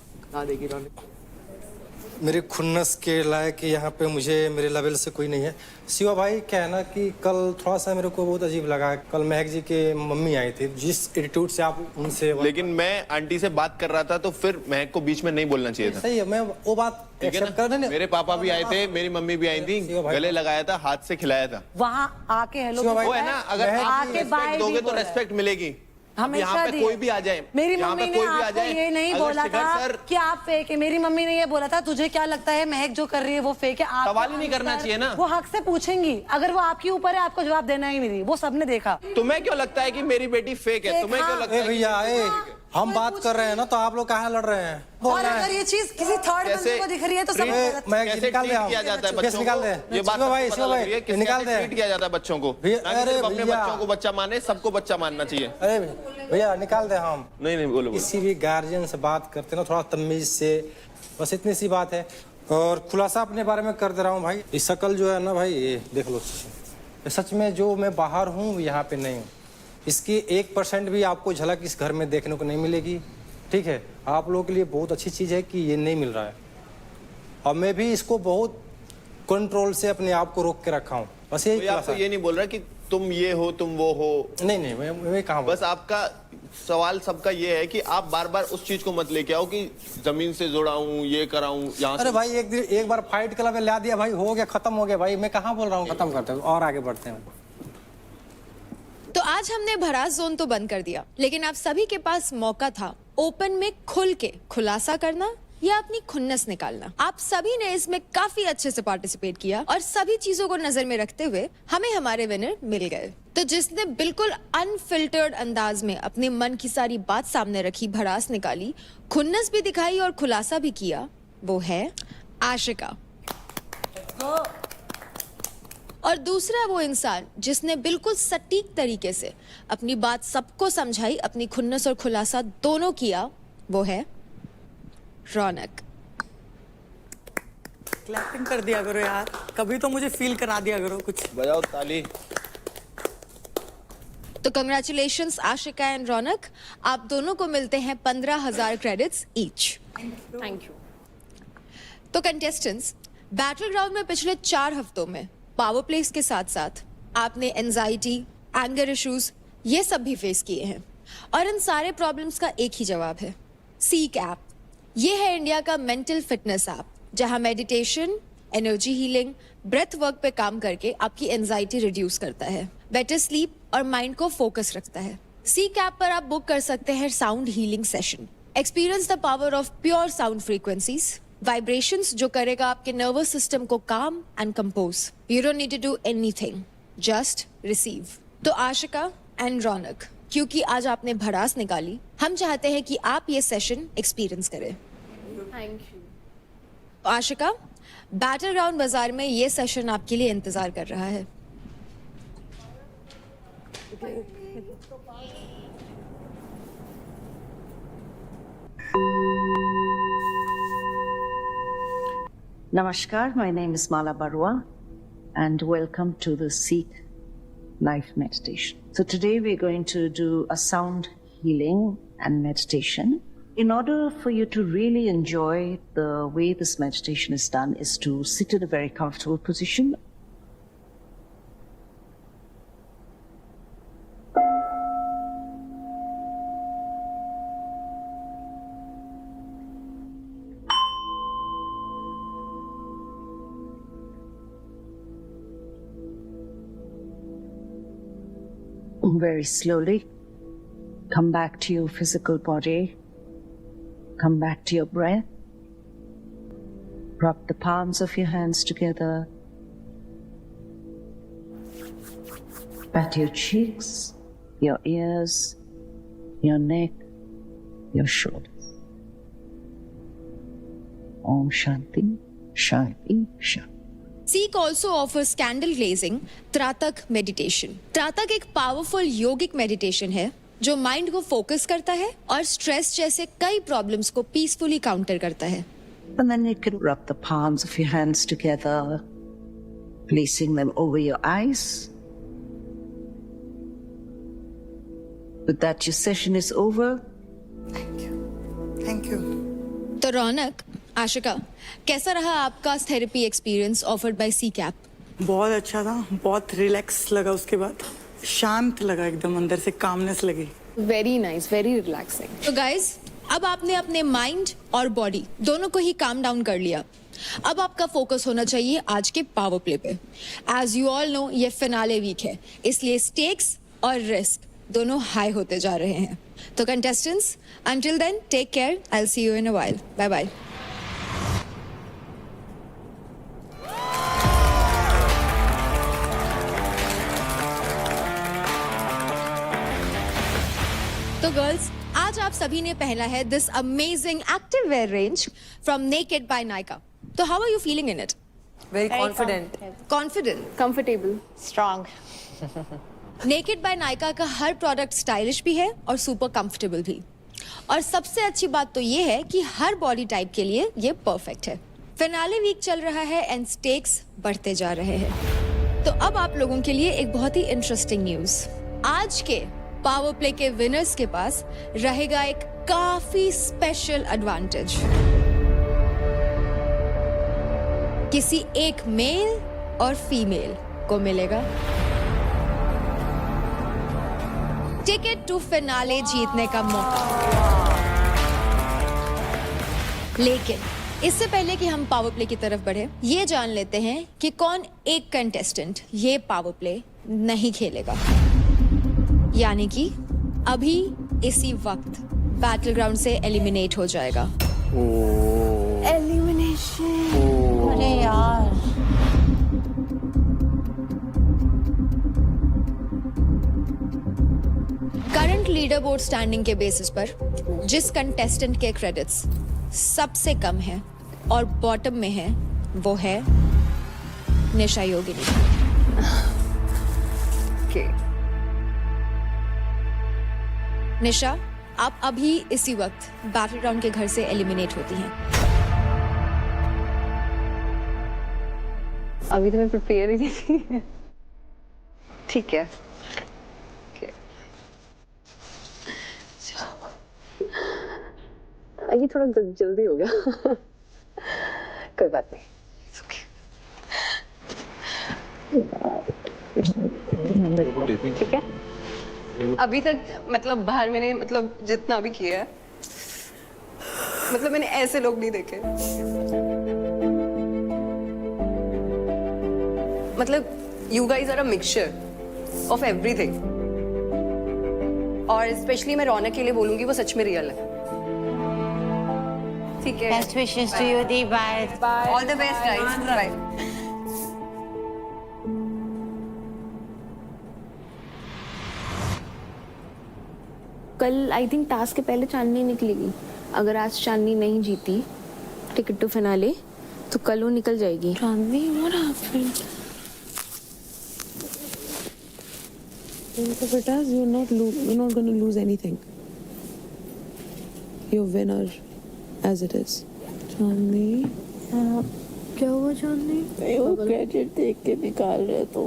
मेरे खुन्नस के लायक यहाँ पे मुझे मेरे लेवल से कोई नहीं है। शिवा भाई क्या है ना कि कल थोड़ा सा मेरे को बहुत अजीब लगा, कल महक जी के मम्मी आई थी, जिस एटीट्यूड से आप उनसे, लेकिन मैं आंटी से बात कर रहा था तो फिर महक को बीच में नहीं बोलना चाहिए था। सही है, मैं वो बात एक्सेप्ट कर रहा। मेरे पापा भी आए थे, मेरी मम्मी भी आई थी, गले लगाया था, हाथ से खिलाया था। वहाँ आके हेलो वो है ना, अगर आप रेस्पेक्ट दोगे तो रेस्पेक्ट मिलेगी। यहाँ पे कोई भी आ जाए, मेरी मम्मी ने आपको ये नहीं बोला था कि आप फेक है, मेरी मम्मी ने ये बोला था तुझे क्या लगता है महक जो कर रही है वो फेक है। आप सवाल ही नहीं करना चाहिए ना, वो हक से पूछेंगी, अगर वो आपके ऊपर है आपको जवाब देना ही नहीं, वो सबने देखा। तुम्हें क्यों लगता है कि मेरी बेटी फेक है? तुम्हें क्यों लगता है? भैया हम बात कर रहे हैं ना, तो आप लोग कहाँ लड़ रहे हैं? और अगर ये चीज किसी थर्ड बंदे को दिख रही है तो सब कैसे ट्रीट किया जाता है बच्चों को? ये बात पता लग रही है किस कैसे ट्रीट किया जाता है बच्चों को। अरे अपने बच्चों को बच्चा माने, सबको बच्चा मानना चाहिए। अरे भैया निकाल दे हम। नहीं बोलो। किसी भी गार्जियन से बात करते ना थोड़ा तमीज से, बस इतनी सी बात है। और खुलासा अपने बारे में कर दे रहा हूँ भाई, ये शक्ल जो है ना भाई, ये देख लो, सच में जो मैं बाहर हूँ यहाँ पे नहीं हूँ। इसकी 1% भी आपको झलक इस घर में देखने को नहीं मिलेगी, ठीक है? आप लोगों के लिए बहुत अच्छी चीज़ है कि ये नहीं मिल रहा है, और मैं भी इसको बहुत कंट्रोल से अपने आप को रोक के रखा हूँ। बस यही आपको ये नहीं बोल रहा कि तुम ये हो तुम वो हो, नहीं मैं कहाँ, बस आपका सवाल सबका ये है कि आप बार बार उस चीज को मत लेके आओ कि जमीन से जुड़ा हूँ, ये कराऊं यहाँ। अरे भाई एक बार फाइट क्लब में ला दिया भाई, हो गया, खत्म हो गया भाई। मैं कहाँ बोल रहा हूँ खत्म करते हैं और आगे बढ़ते हैं। तो आज हमने भड़ास जोन तो बंद कर दिया, लेकिन आप सभी के पास मौका था ओपन में खुल के खुलासा करना या अपनी खुन्नस निकालना। आप सभी ने इसमें काफी अच्छे से पार्टिसिपेट किया और सभी चीजों को नजर में रखते हुए हमें हमारे विनर मिल गए। तो जिसने बिल्कुल अनफिल्टर्ड अंदाज में अपने मन की सारी बात सामने रखी, भड़ास निकाली, खुन्नस भी दिखाई और खुलासा भी किया, वो है आशिका। और दूसरा वो इंसान जिसने बिल्कुल सटीक तरीके से अपनी बात सबको समझाई, अपनी खुन्नस और खुलासा दोनों किया, वो है रौनक। क्लैपिंग कर दिया करो यार, कभी तो मुझे फील करा दिया करो कुछ। बजाओ ताली। तो कंग्रेचुलेशंस आशिका एंड रौनक, आप दोनों को मिलते हैं 15,000 क्रेडिट्स ईच। Thank you. तो कंटेस्टेंट्स, बैटल ग्राउंड में पिछले 4 हफ्तों में पावर प्लेस के साथ साथ आपने एंजाइटी, एंगर इश्यूज, ये सब भी फेस किए हैं, और इन सारे प्रॉब्लम्स का एक ही जवाब है, सीक ऐप। ये है इंडिया का मेंटल फिटनेस ऐप, जहां meditation, energy healing, breath work पे काम करके आपकी एंजाइटी रिड्यूस करता है, बेटर स्लीप और माइंड को फोकस रखता है। सीक ऐप पर आप बुक कर सकते हैं sound healing session. Experience the power of pure sound frequencies, vibrations जो करेगा आपके नर्वस सिस्टम को calm and compose. You don't need to do anything, just receive. तो आशिका एंड रौनक, क्योंकि आज आपने भड़ास निकाली, हम चाहते हैं कि आप ये सेशन एक्सपीरियंस करें। Thank you. Ashika, battle ground बाजार में ये सेशन आपके लिए इंतजार कर रहा है। Namaskar, my name is Mala Barua and welcome to the Seek Life Meditation. So today we're going to do a sound healing and meditation. In order for you to really enjoy the way this meditation is done is to sit in a very comfortable position. Very slowly come back to your physical body, come back to your breath, rub the palms of your hands together, pat your cheeks, your ears, your neck, your shoulders. Om Shanti, Shanti, Shanti. Seek also offers candle glazing, Tratak meditation. Tratak एक powerful योगिक meditation है जो mind को focus करता है और stress जैसे कई problems को पीसफुली काउंटर करता है. And then you can rub the palms of your hands together, placing them over your eyes. With that, your session is over. Thank you. तो रौनक, आशिका, कैसा रहा आपका therapy experience offered by C cap? बहुत अच्छा था, बहुत रिलैक्स लगा. उसके बाद शांत लगा, एकदम अंदर से कामनेस लगी. Very nice, very relaxing. तो गाइज, अब आपने अपने माइंड और बॉडी दोनों को ही काम डाउन कर लिया. अब आपका फोकस होना चाहिए आज के पावर प्ले पे. एज यू ऑल नो, ये फिनाले वीक है, इसलिए स्टेक्स और रिस्क दोनों हाई होते जा रहे हैं. तो contestants, until then take care. I will see you in a while. Bye bye. तो गर्ल्स, आज आप सभी ने पहना है this amazing active wear range from Nykd by Nykaa. तो how are you feeling in it? Very confident. Confident, comfortable, strong. Nykd by Nykaa का हर प्रोडक्ट स्टाइलिश भी है और सुपर कंफर्टेबल भी. और सबसे अच्छी बात तो ये है कि हर बॉडी टाइप के लिए ये परफेक्ट है. फिनाले वीक चल रहा है एंड स्टेक्स बढ़ते जा रहे हैं. तो अब आप लोगों के लिए एक बहुत ही इंटरेस्टिंग न्यूज. आज के पावर प्ले के विनर्स के पास रहेगा एक काफी स्पेशल एडवांटेज. किसी एक मेल और फीमेल को मिलेगा टिकट टू फिनाले जीतने का मौका. लेकिन इससे पहले कि हम पावर प्ले की तरफ बढ़े, ये जान लेते हैं कि कौन एक कंटेस्टेंट ये पावर प्ले नहीं खेलेगा. यानी कि अभी इसी वक्त बैटल ग्राउंड से एलिमिनेट हो जाएगा. एलिमिनेशन. अरे यार, करंट लीडर बोर्ड स्टैंडिंग के बेसिस पर जिस कंटेस्टेंट के क्रेडिट्स सबसे कम है और बॉटम में है, वो है निशा योगिनी. निशा, आप अभी इसी वक्त बैटल ग्राउंड के घर से एलिमिनेट होती हैं. अभी तो मैं प्रिपेयर ही नहीं थी. ठीक है. ये थोड़ा जल्दी हो गया. कोई बात नहीं. ठीक है. अभी तक मतलब बाहर मैंने मतलब जितना भी किया है, मतलब मैंने ऐसे लोग नहीं देखे. मतलब you guys are a mixture of everything. और स्पेशली मैं रौनक के लिए बोलूंगी, वो सच में रियल है. ठीक है. बेस्ट विशेस टू यू दी. Bye. All the best guys. Bye. कल आई थिंक टास्क के पहले चांदनी निकलेगी. अगर आज चांदनी नहीं जीती टिकट टू फिनाले, तो कल वो निकल जाएगी. चांदनी, व्हाट हैपेंड? बेटा, you're not going to lose anything. You're winner as it is. चांदनी, क्या हुआ चांदनी? वो क्रेडिट देख के निकाल रहे तो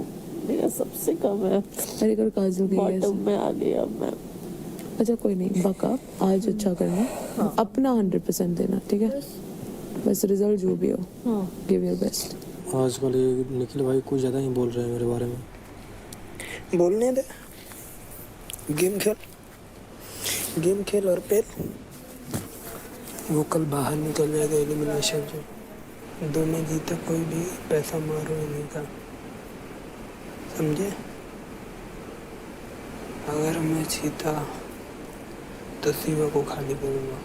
मेरा सबसे कम है. अरे कर काजल गई है. बॉटम में आ गया अब मैं. अच्छा कोई नहीं, बका आज अच्छा करना. अपना 100% देना. ठीक है, बस रिजल्ट जो भी हो, गिव योर बेस्ट. आज वाले निखिल भाई कुछ ज़्यादा ही बोल रहे हैं मेरे बारे में. बोलने दे. गेम खेल और पेल. वो कल बाहर निकल जाएगा एलिमिनेशन से. दो में जीता कोई भी पैसा मारो नहीं का, समझे? अगर मैं जीता तो शिवा को खाली करूँगा.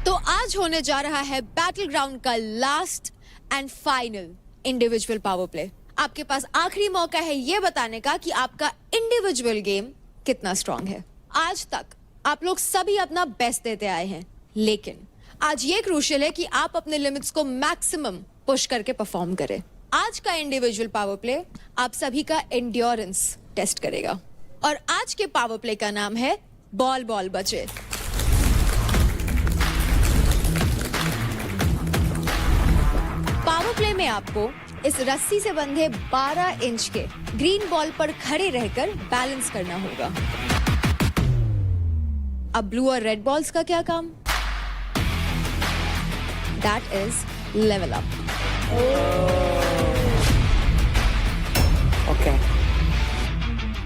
तो आज होने जा रहा है बैटल ग्राउंड का last and final individual power play. आपके पास आखिरी मौका है ये बताने का कि आपका इंडिविजुअल गेम कितना स्ट्रांग है। आज तक आप लोग सभी अपना बेस्ट देते आए हैं, लेकिन आज ये क्रूशियल है कि आप अपने लिमिट्स को मैक्सिमम पुश करके परफॉर्म करें। आज का इंडिविजुअल पावर प्ले आप सभी का एंड्योरेंस टेस्ट करेगा और आज के पावर प्ले का नाम है बॉल बॉल बचे। पावर प्ले में आपको इस रस्सी से बंधे 12 इंच के ग्रीन बॉल पर खड़े रहकर बैलेंस करना होगा। अब ब्लू और रेड बॉल्स का क्या काम? That is level up. Okay.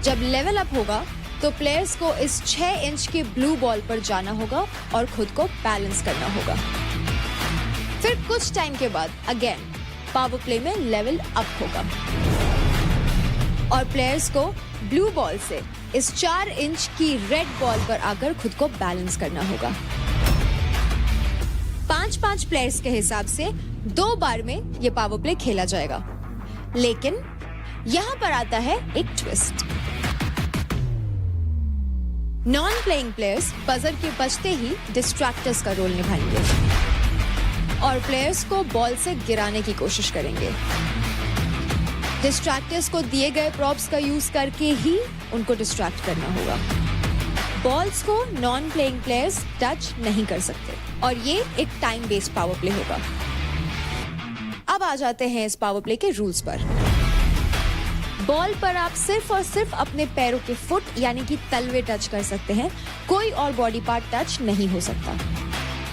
जब लेवल अप होगा तो प्लेयर्स को इस 6 इंच के ब्लू बॉल पर जाना होगा और खुद को बैलेंस करना होगा। फिर कुछ टाइम के बाद अगेन पावर प्ले में लेवल अप होगा और प्लेयर्स को ब्लू बॉल से इस 4 इंच की रेड बॉल पर आकर खुद को बैलेंस करना होगा। 5-5 प्लेयर्स के हिसाब से 2 बार में यह पावर प्ले खेला जाएगा, लेकिन यहां पर आता है एक twist. Non playing players buzzer के बजते ही डिस्ट्रैक्टर्स का रोल निभाएंगे और प्लेयर्स को बॉल से गिराने की कोशिश करेंगे। डिस्ट्रैक्टर्स को दिए गए प्रॉप्स का यूज करके ही उनको डिस्ट्रैक्ट करना होगा। बॉल्स को नॉन प्लेइंग प्लेयर्स टच नहीं कर सकते और ये एक टाइम बेस्ड पावर प्ले होगा। अब आ जाते हैं इस पावर प्ले के रूल्स पर। बॉल पर आप सिर्फ और सिर्फ अपने पैरों के फुट यानी कि तलवे टच कर सकते हैं, कोई और बॉडी पार्ट टच नहीं हो सकता।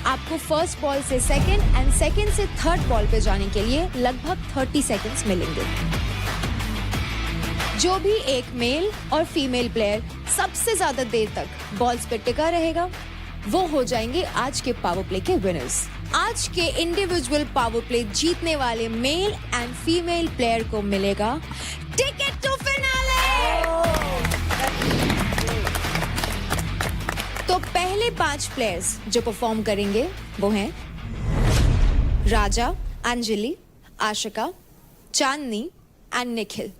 आपको फर्स्ट बॉल से सेकंड एंड सेकंड से थर्ड बॉल पे जाने के लिए लगभग 30 सेकंड्स मिलेंगे। जो भी एक मेल और फीमेल प्लेयर सबसे ज्यादा देर तक बॉल्स पे टिका रहेगा वो हो जाएंगे आज के पावर प्ले के विनर्स। आज के इंडिविजुअल पावर प्ले जीतने वाले मेल एंड फीमेल प्लेयर को मिलेगा टिकट टू फिनाले। तो पहले 5 प्लेयर्स जो परफॉर्म करेंगे वो हैं Raja, Anjali, Ashika, Chandni and Nikhil.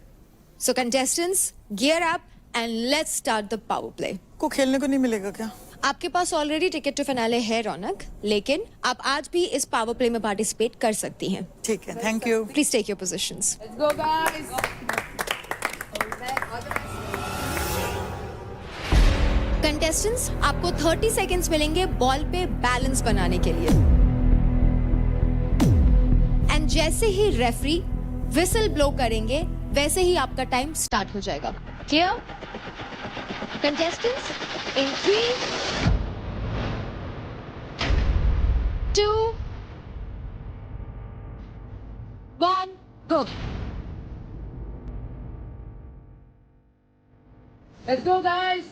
So contestants, gear up and let's start the power play. को खेलने को नहीं मिलेगा क्या? आपके पास ऑलरेडी टिकट टू फिनाले है रौनक, लेकिन आप आज भी इस पावर प्ले में पार्टिसिपेट कर सकती हैं। ठीक है, thank you. Please take your positions. Let's go guys. Contestants, आपको 30 सेकंड्स मिलेंगे बॉल पे बैलेंस बनाने के लिए। एंड जैसे ही रेफरी विसल ब्लो करेंगे वैसे ही आपका टाइम स्टार्ट हो जाएगा। Clear? Contestants, in 3, 2, 1, go. Let's go guys.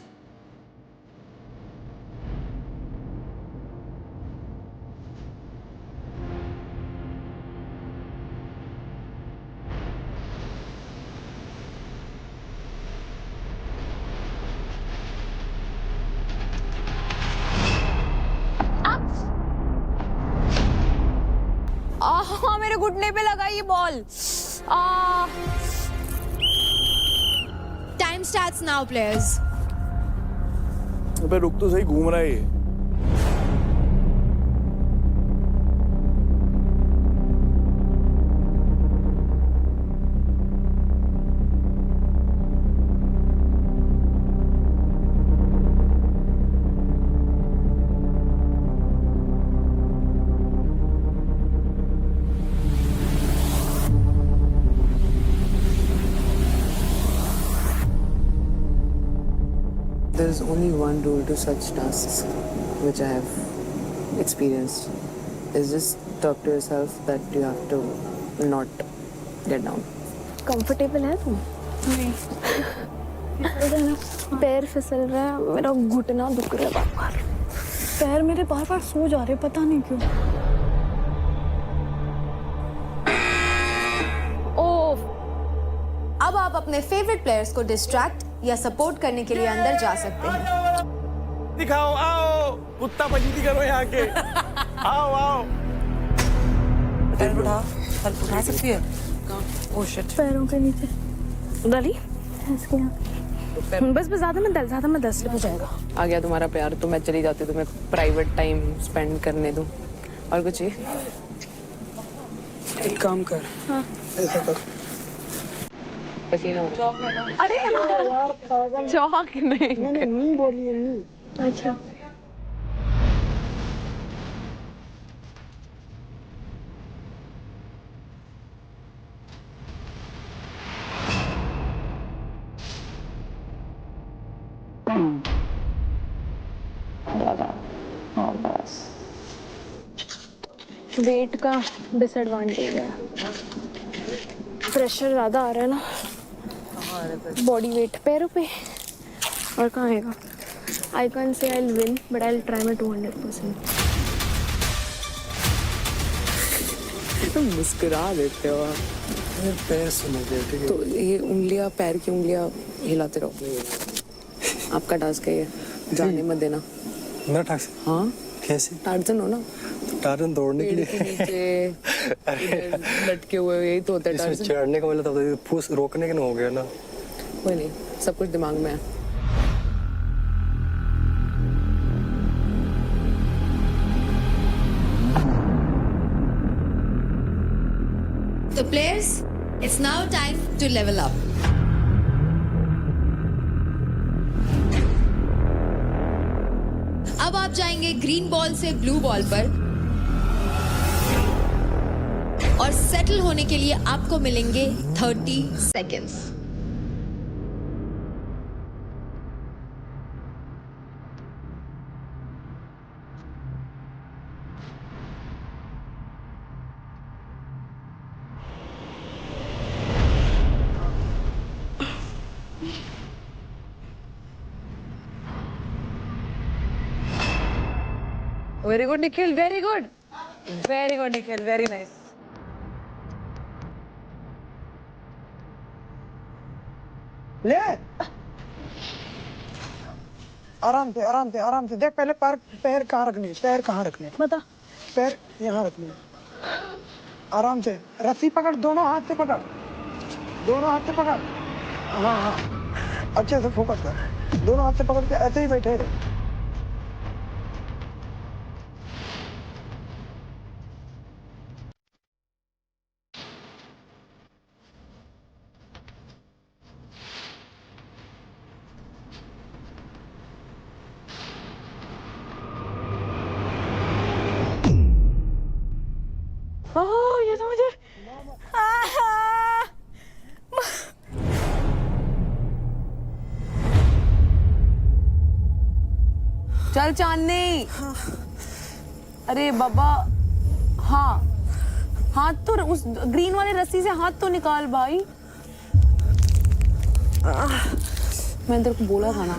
मेरे घुटने पे लगा ये ball. Time starts now players. अबे रुक तो सही, घूम रहा है ये। There is only one rule to such tasks, which I have experienced. Is just talk to yourself that you have to not get down. Comfortable है तुम? नहीं। पैर फिसल रहा है, मेरा घुटना दुख रहा है बार-बार। पैर मेरे बार बार सो जा रहे, पता नहीं क्यों। ओह, अब आप अपने फेवरेट प्लेयर्स को डिस्ट्रैक्ट या सपोर्ट करने के लिए अंदर जा सकते हैं। दिखाओ, आओ, कुत्ता पजीती करो यहाँ के। आओ आओ। उठा सकती है। Oh shit. पैरों के नीचे डाली इसके यहाँ। बस ज्यादा मत दस हो जाएगा। आ गया तुम्हारा प्यार तो मैं चली जाती हूँ, तुम्हें प्राइवेट टाइम स्पेंड करने दूँ। और कुछ ही एक काम कर, हाँ। ऐसा कर, पसीना हो रहा। अरे चौक नहीं। मैंने नहीं बोली है, नहीं। अच्छा वेट का डिसएडवांटेज है, प्रेशर ज्यादा आ रहा है ना बॉडी वेट पैरों पे। और कहाँ आएगा? I can say I win but I try my 200%। तुम मुस्कुरा देते हो। पैर सुनो बेटे। तो ये उंगलियां, पैर की उंगलियां हिलाते रहो। आपका टास्क है ये, जाने मत देना। मेरा टास्क? हाँ कैसे? टार्जन हो ना, टार्जन दौड़ने के पेड़ के लिए। नीचे लटके हुए, यही तो होता है इसमें टार्जन। चढ़ने का मतलब तो फूस रोकने के ना हो गया ना। कोई नहीं, सब कुछ दिमाग में है। So players, it's now time to level up. अब आप जाएंगे ग्रीन बॉल से ब्लू बॉल पर और सेटल होने के लिए आपको मिलेंगे 30 seconds. Very good Nikhil, very good Nikhil, very nice. ले आराम से, आराम से, आराम से। देख पहले पैर कहाँ रखने, पैर कहाँ रखने, बता। पैर यहाँ रखने। आराम से रस्सी पकड़, दोनों हाथ से पकड़, दोनों हाथ से पकड़। हाँ हाँ, अच्छे से फोकस कर। दोनों हाथ से पकड़ के ऐसे ही बैठे रहे। ये तो मुझे चल चांदनी। अरे बाबा, हाँ हाथ तो उस ग्रीन वाले रस्सी से हाथ तो निकाल भाई। मैंने तेरे को बोला था ना।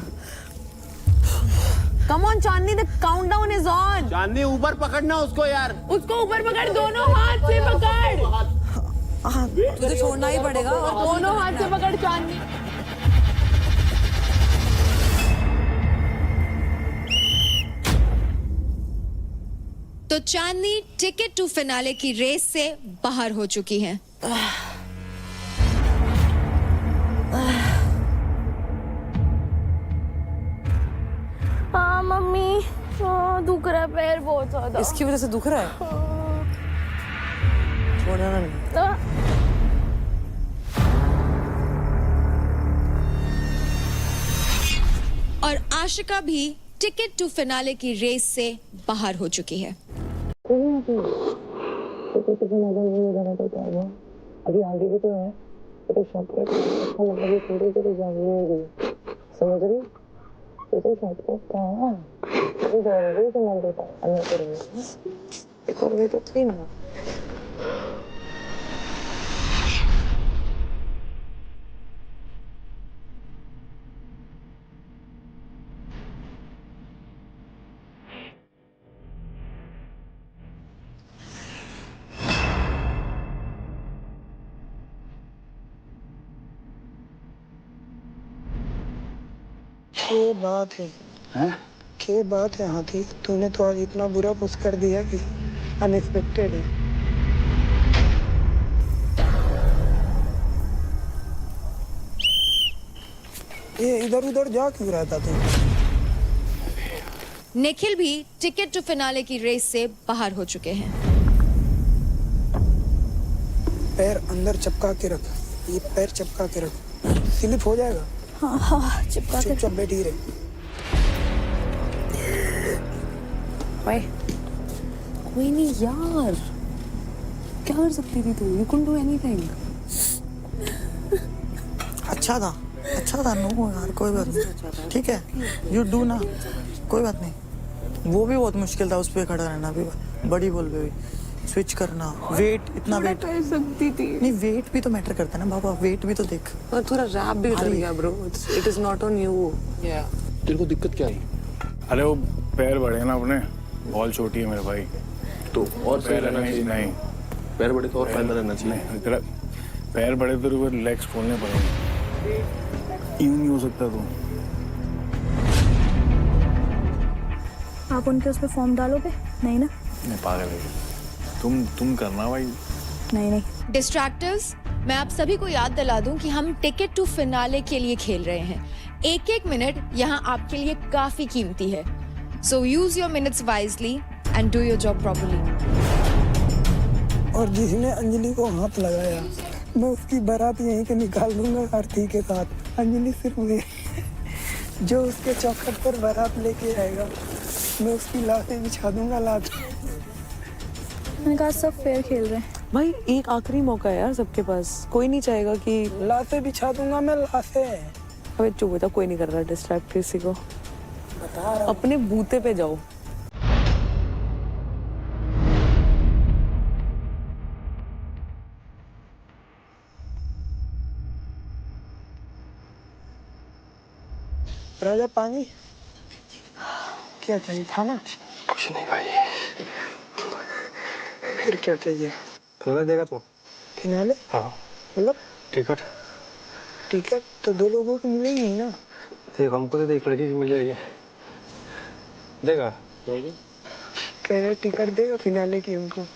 Come on Chandni, the countdown is on. Chandni ऊपर पकड़ना उसको यार, उसको ऊपर पकड़, दोनों हाथ से पकड़। तुझे छोड़ना ही पड़ेगा। और दोनों हाथ से पकड़ चांदनी। तो चांदनी टिकट टू फिनाले की रेस से बाहर हो चुकी हैं। हाँ मम्मी, दुख रहा है पैर बहुत ज्यादा। इसकी वजह से दुख रहा है? छोड़ना नहीं। और आशिका भी टिकट टू फिनाले की रेस से बाहर हो चुकी है। अभी आगे भी तो है, तो शॉर्टकट थोड़ी देर जानी होगी, समझ रही? तो शॉर्टकट कहाँ अभी दौड़ोगे तो मैं देता हूँ करेंगे एक और वे तो थी ना। क्या बात है? हैं? क्या बात है हाथी? तूने तो आज इतना बुरा पुश कर दिया कि अनएक्सपेक्टेड है। ये इधर उधर जा क्यों रहता तू? निखिल भी टिकट टू फिनाले की रेस से बाहर हो चुके हैं। पैर अंदर चिपका के रख, ये पैर चिपका के रख, स्लिप हो जाएगा। हाँ चिपका के। चुपचाप बैठी रहे। भाई कोई नहीं यार, क्या कर सकती थी तू? You can do anything. अच्छा था नो यार, कोई बात नहीं, ठीक है, यू डू ना, कोई बात नहीं। वो भी बहुत मुश्किल था उस पे खड़ा रहना भी, बड़ी बॉल पे भी स्विच करना, वेट, इतना वेट कर सकती थी। नहीं, वेट भी तो मैटर करता है ना बाबा, वेट भी तो देख। और थोड़ा रैप भी उतर गया bro, it is not on you. तेरे को दिक्कत क्या आई? अरे वो पैर बड़े हैं ना अपने, बॉल छोटी है मेरे भाई, तो और सही पैर रहना चाहिए। नहीं, पैर बड़े तो और फायदा रहना चाहिए। नहीं, तेरा पैर बड़े तो लेग्स खोलने पड़ेंगे, यूं नहीं हो सकता तू। आप उनके उस पर फॉर्म डालोगे? नहीं ना? नहीं पागल है, तुम करना भाई। नहीं। डिस्ट्रैक्टर्स, मैं आप सभी को याद दिला दूं कि हम टिकट टू फिनाले के लिए खेल रहे हैं। एक एक मिनट यहाँ आपके लिए काफी कीमती है, so use your minutes wisely and do your job properly. और जिसने अंजलि को हाथ लगाया, मैं उसकी बारात यहीं के निकाल दूंगा आरती के साथ। अंजलि सिर्फ वे जो उसके चौखट पर बारात लेके आएगा, मैं उसकी लाशें बिछा दूंगा। मैंने कहा सब फेयर खेल रहे हैं। भाई एक आखिरी मौका है यार सबके पास, कोई नहीं चाहेगा कि लाशें बिछा दूंगा मैं, लाशें। अबे चुप बता, कोई नहीं कर रहा डिस्ट्रैक्ट किसी को, बता रहा अपने बूते पे जाओ। राजा पानी क्या चाहिए? खाना? कुछ नहीं भाई। फिर क्या चाहिए? फिनाले देगा तू? फिनाले? हाँ। मतलब टिकट तो दो लोगों को मिलेगी ही ना। देख, हमको तो देख लड़की की मिल जाएगी, देगा? कह रहे टिकट देगा फिनाले की हमको,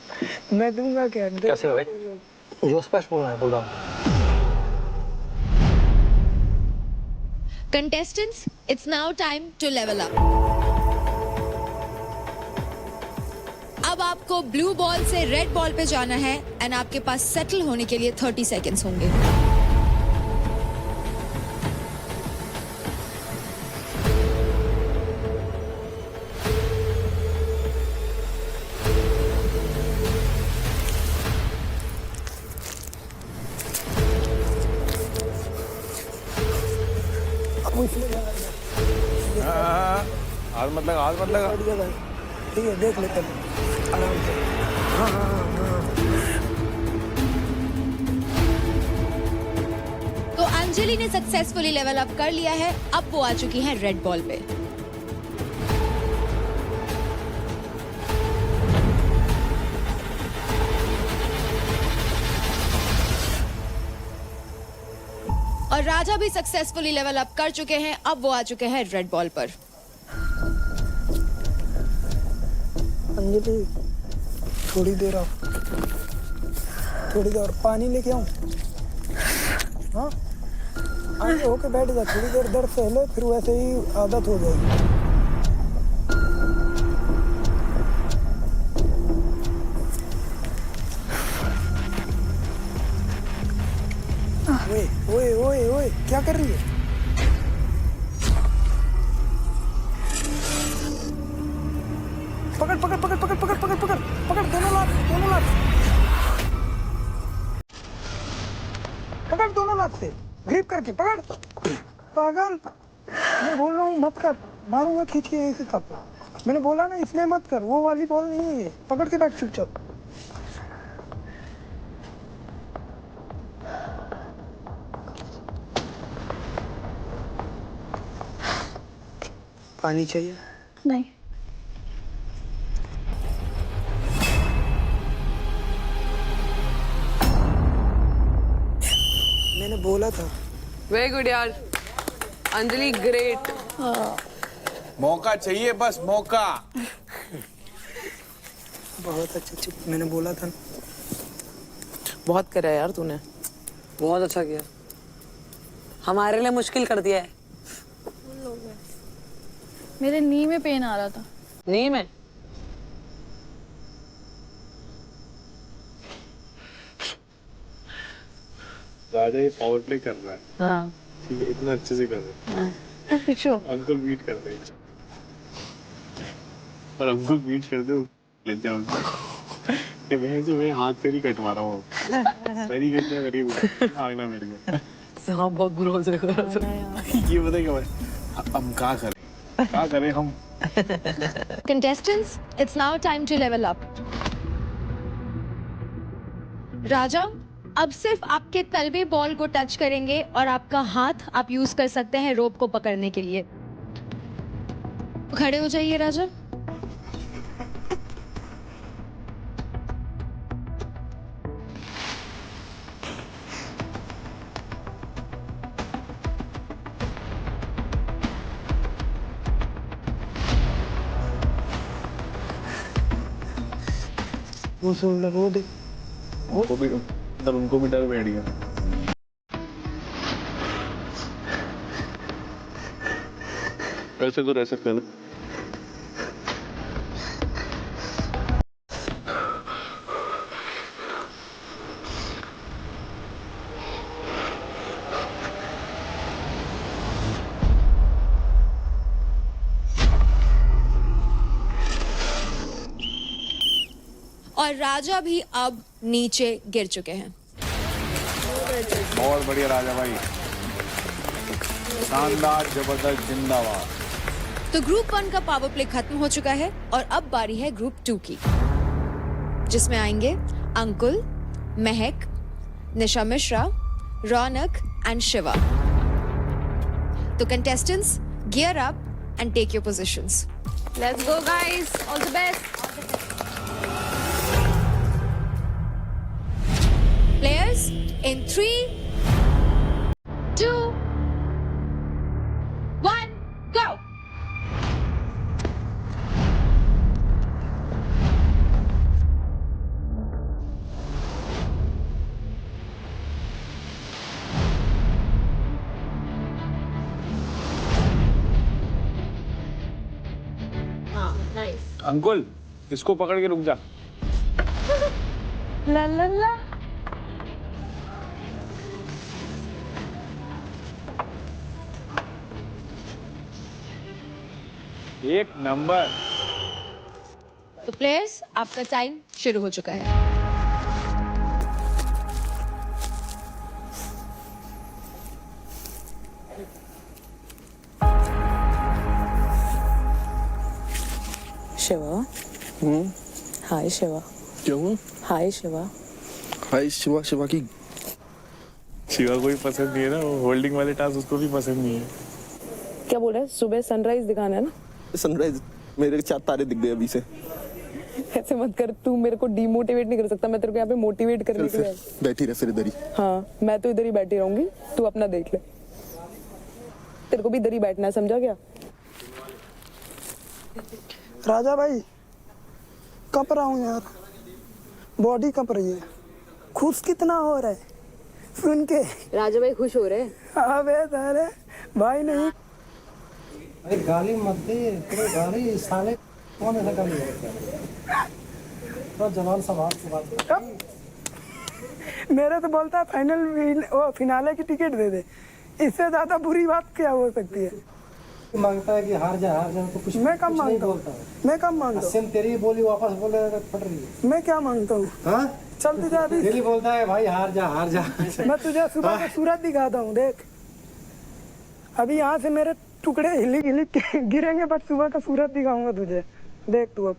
मैं दूंगा क्या? कैसे भाई? जो स्पष्ट बोलना है बोल रहा हूँ। Contestants, it's now time to level up. अब आपको ब्लू बॉल से रेड बॉल पे जाना है एंड आपके पास सेटल होने के लिए 30 सेकेंड्स होंगे। हाथ मत लगा। ठीक है, देख लेते हैं आराम से। हाँ। तो अंजलि ने सक्सेसफुली लेवल अप कर लिया है, अब वो आ चुकी हैं रेड बॉल पे। और राजा भी सक्सेसफुली लेवल अप कर चुके हैं, अब वो आ चुके हैं रेड बॉल पर। अंजलि थोड़ी देर और पानी लेके आऊं? हाँ, आगे होके बैठ जा, थोड़ी देर दर्द सहले, फिर वैसे ही आदत हो जाएगी। ओए, क्या कर रही है? पकड़ दोनों लात। पकड़ दोनों लात से, ग्रिप करके पकड़। पागल, मैं बोल रहा हूँ मत कर, मारूंगा खींच के यहीं से तब। मैंने बोला ना इसलिए मत कर, वो वाली बॉल नहीं है ये, पकड़ के बैठ चुपचाप। पानी चाहिए? नहीं। मैंने बोला था। वेरी गुड यार अंजलि, ग्रेट। मौका चाहिए, बस मौका। बहुत अच्छा, मैंने बोला था। बहुत करा यार तूने, बहुत अच्छा किया, हमारे लिए मुश्किल कर दिया है। मेरे नी में पेन आ रहा था। नहीं मैं राजा ये पावर प्ले कर रहा है, हाँ ठीक है, इतना अच्छे से कर रहा है। अंकुल बीट कर रहे हैं, पर अंकुल बीट कर दो लेते हैं उनको। ये मैं हाथ से नहीं कट मारा हूँ, मेरी कटना करी आगना मेरे को। हाँ बहुत बुरा हो जाएगा। ये पता क्या है, हम क्या करें हम। Contestants, it's now time to level up. राजा, अब सिर्फ आपके तलवे बॉल को टच करेंगे और आपका हाथ आप यूज कर सकते हैं रोप को पकड़ने के लिए। खड़े हो जाइए राजा। वो सुन लो, वो देख, वो भी तब उनको भी डर बैठ गया। ऐसे तो ऐसे कर। और राजा भी अब नीचे गिर चुके हैं। बहुत बढ़िया राजा भाई, शानदार, जबरदस्त, जिंदाबाद। तो ग्रुप 1 का पावर प्ले खत्म हो चुका है और अब बारी है ग्रुप 2 की, जिसमें आएंगे अंकुल, महक, निशा मिश्रा, रौनक एंड शिवा। तो contestants, gear up and take your positions. Let's go guys, all the best. Players, in 3, 2, 1, go! Ankul, इसको पकड़ के रुक जा। ला ला ला। एक नंबर। तो प्लेयर्स, आपका टाइम शुरू हो चुका है। शिवा, हाय शिवा। क्या हुआ? हाय शिवा। हाय शिवा, शिवा की शिवा को भी पसंद नहीं है ना, वो होल्डिंग वाले टास्क उसको भी पसंद नहीं है। क्या बोल रहा है? सुबह सनराइज दिखाना है ना? सनराइज मेरे 4 तारे दिख गए अभी से। ऐसे मत कर, तू मेरे को डिमोटिवेट नहीं कर सकता, मैं तेरे को यहाँ पे मोटिवेट करने के लिए। बैठी रह फिर इधर ही। हाँ, मैं तो इधर ही बैठी रहूंगी, तू अपना देख ले। तेरे को भी इधर ही बैठना है, समझा क्या? राजा भाई, कप रहा हूँ यार, बॉडी कप रही है। खुश कितना हो रहा है सुन के। राजा भाई खुश हो रहे हैं? अबे अरे भाई नहीं। अरे गाली मत दे, तेरे गाली साले कौन ऐसा गाली देता है? तो जवान सवाल से बात कर। मेरे तो बोलता है फाइनल वो फिनाले की टिकट दे दे, इससे ज्यादा बुरी बात क्या हो सकती है? मांगता है कि हार जा तो कुछ मैं कब मांगता हूँ? मैं कब मांगता हूँ? सेम तेरी बोली वापस बोले फट रही है। मैं क्या मांगता हूँ? हाँ, चल तुझे अभी डेली बोलता है भाई हार जा हार जा। मैं तुझे सुबह का सूरज दिखाता हूँ, देख। अभी यहाँ से मेरे टुकड़े हिली हिली के गिरेंगे, बट सुबह का सूरज दिखाऊंगा तुझे, देख तू अब।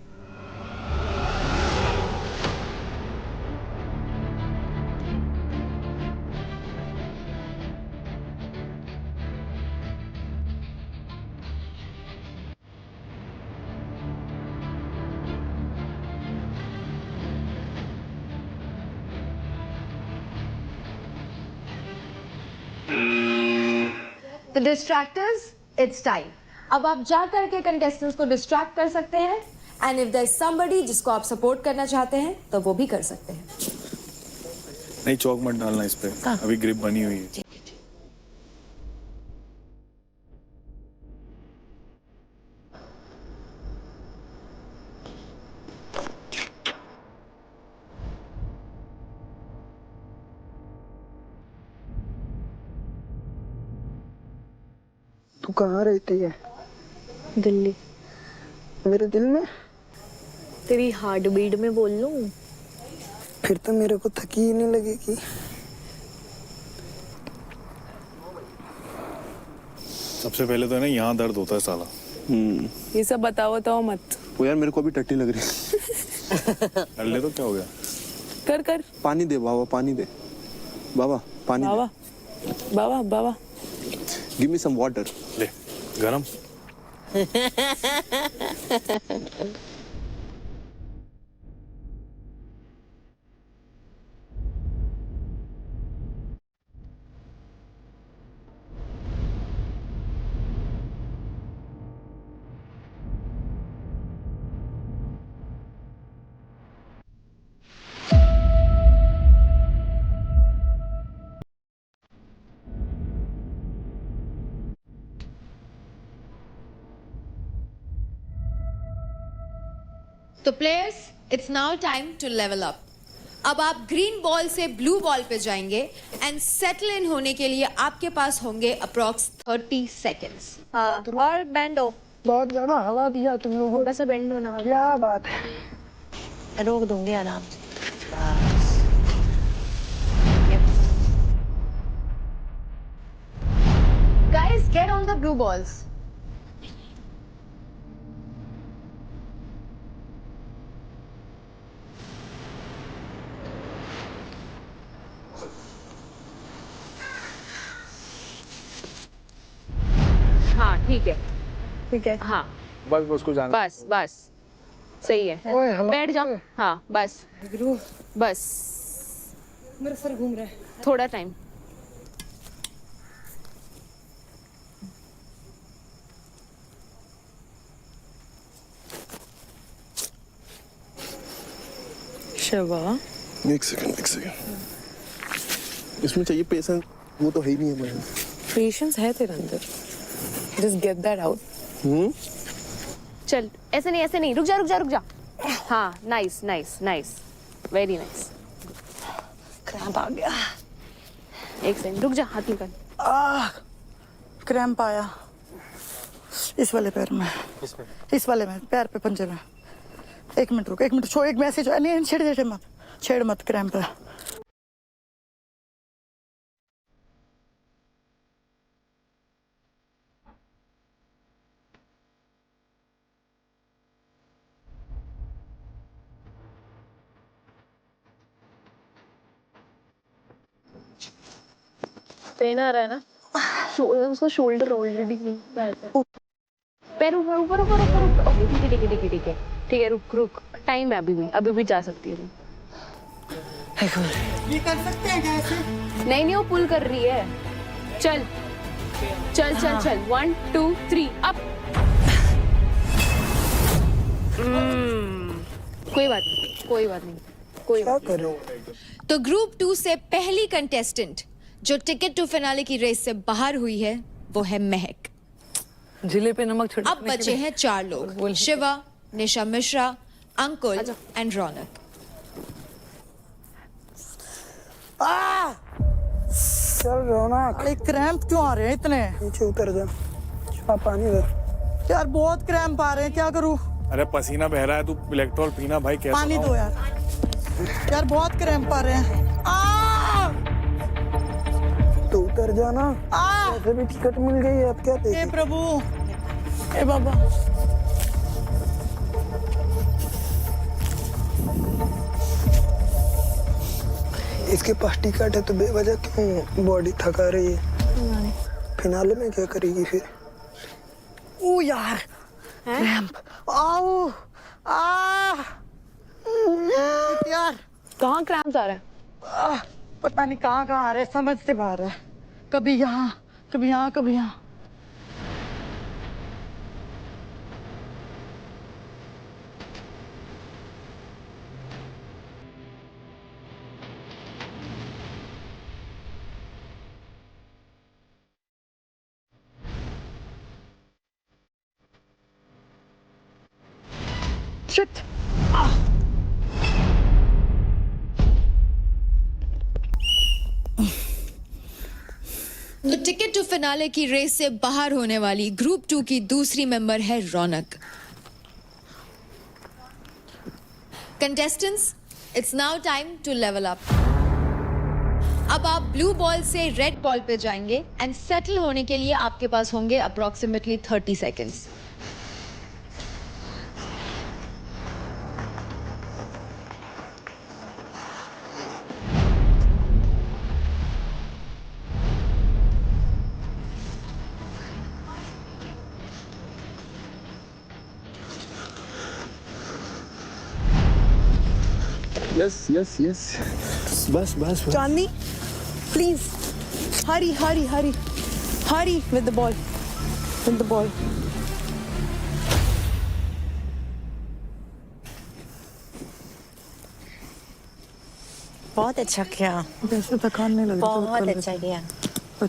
तो डिस्ट्रैक्टर्स, इट्स टाइम। अब आप जा करके कंटेस्टेंट्स को डिस्ट्रैक्ट कर सकते हैं, and if there is somebody जिसको आप सपोर्ट करना चाहते हैं तो वो भी कर सकते हैं। नहीं, चौक मत डालना इस पे, अभी ग्रिप बनी हुई है। तू कहाँ रहती है? दिल्ली। मेरे दिल में? तेरी हार्ट बीट में बोल लूं? फिर तो मेरे को थकी ही नहीं लगेगी। सबसे पहले तो है ना यहाँ दर्द होता है साला। ये सब बताओ मत। वो यार मेरे को अभी टट्टी लग रही है। कर ले तो क्या हो गया? कर कर। पानी दे बाबा, पानी दे बाबा, पानी बाबा बाबा बाबा गिव मी सम वाटर। ले गरम। तो players, it's now time to level up. अब आप ग्रीन बॉल से ब्लू बॉल पे जाएंगे एंड सेटल इन होने के लिए आपके पास होंगे अप्रॉक्स 30 सेकेंड्स। और बैंड हो। बहुत ज्यादा हवा दिया तुम लोगों थोड़ा सा बैंड होना। क्या बात है? रोक दूंगी आराम से। Guys, get on the blue balls. हाँ ठीक है। ठीक है। हाँ बस उसको जाना। बस बस सही है। ओए हवा। बैठ जाओ। हाँ बस बस मेरा सर घूम रहा है। थोड़ा टाइम। शिवा एक सेकंड। इसमें चाहिए पेशेंस, वो तो है ही नहीं है मेरे। पेशेंस है तेरे अंदर। Just get that out. चल ऐसे नहीं, रुक जा। हाँ नाइस वेरी नाइस। क्रैम्प आ गया। एक सेकंड रुक जा, हाथ निकाल। क्रैम्प आया इस वाले पैर में, इस वाले में, पैर पे, पंजे में। एक मिनट रुक, एक मिनट छो, एक मैसेज। नहीं छेड़ मत क्रैम्प है। पेन आ रहा है ना? उसका शोल्डर ऑलरेडी पैर ऊपर। ओके ठीक है रुक। टाइम है अभी भी जा सकती है। ये कर सकते हैं क्या ऐसे? नहीं वो पुल कर रही है। चल 1 2 3 अप। कोई बात नहीं। क्या करो? तो ग्रुप 2 से पहली कंटेस्टेंट जो टिकट टू फिनाले की रेस से बाहर हुई है वो है महक। जिले पे नमक छिड़कने अब बचे हैं 4 लोग, शिवा, निशा मिश्रा, अंकुल एंड रौनक। चल रौनक, अरे क्रैम्प क्यों आ रहे हैं इतने? नीचे उतर जा। पानी दे यार बहुत क्रैम्प आ रहे हैं, क्या करूं? अरे पसीना बह रहा है, तू इलेक्ट्रॉल पीना भाई। कैसे पानी दो यार बहुत क्रैम्प आ रहे हैं। तो उतर जाना। ऐसे भी टिकट मिल गई है, अब क्या देखें? हे प्रभु, हे बाबा। इसके पास टिकट है तो बेवजह क्यों बॉडी थका रही है? फिनाले में क्या करेगी फिर? ओ यार क्रैम्प। आओ यार कहाँ क्रैम्प्स आ रहा है? पता नहीं कहाँ आ रहे, समझ से बाहर है। कभी यहाँ कभी यहाँ। Shit. तो टिकट टू फिनाले की रेस से बाहर होने वाली ग्रुप 2 की दूसरी मेंबर है Raunak. Contestants, it's now time to level up. अब आप ब्लू बॉल से रेड बॉल पे जाएंगे एंड सेटल होने के लिए आपके पास होंगे approximately 30 seconds. Yes yes yes, बस बस बस। Chandni, please hurry hurry hurry hurry with the ball, with the ball. बहुत अच्छा किया, वैसे थकान नहीं लग रही। बहुत अच्छा किया।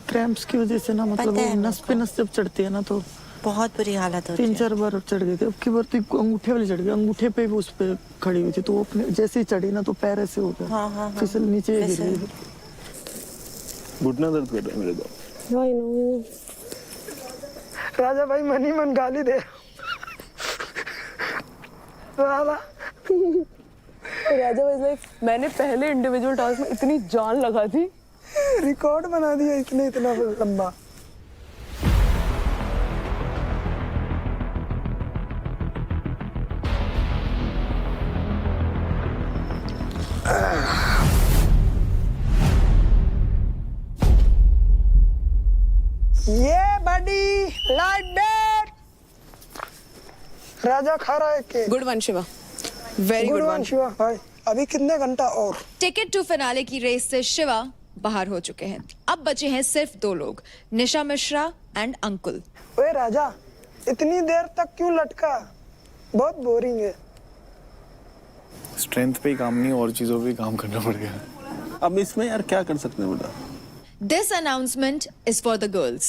क्रैम्प्स की वजह से ना, मतलब पता है नस पे नस जब चढ़ती है ना तो बहुत बुरी हालत होती है। 3-4 बार चढ़ गई थी। अब की बार तो अंगूठे वाली चढ़ गई, अंगूठे पे भी उस पे खड़ी हुई थी, तो वो अपने जैसे ही चढ़ी ना तो पैर ऐसे हो गया, हाँ, हाँ, हाँ। फिसल नीचे गिर गई। घुटना दर्द कर रहा है मेरे को। राजा भाई मन ही मन गाली दे रहा। राजा वाज लाइक, मैंने पहले इंडिविजुअल टास्क में इतनी जान लगा थी, रिकॉर्ड बना दिया इसने इतना लंबा। ये बड़ी लाइट बेट राजा खा रहा है के। Good one Shiva, very good one Shiva भाई। अभी कितने घंटा और? टिकट टू फिनाले की रेस से शिवा बाहर हो चुके हैं। अब बचे हैं सिर्फ 2 लोग, निशा मिश्रा एंड अंकुल। ओए राजा, इतनी देर तक क्यों लटका? बहुत बोरिंग है। स्ट्रेंथ पे ही काम नहीं, और चीजों पे ही काम करना पड़ेगा। अब इसमें यार क्या कर सकते हैं बता। This announcement is for the girls.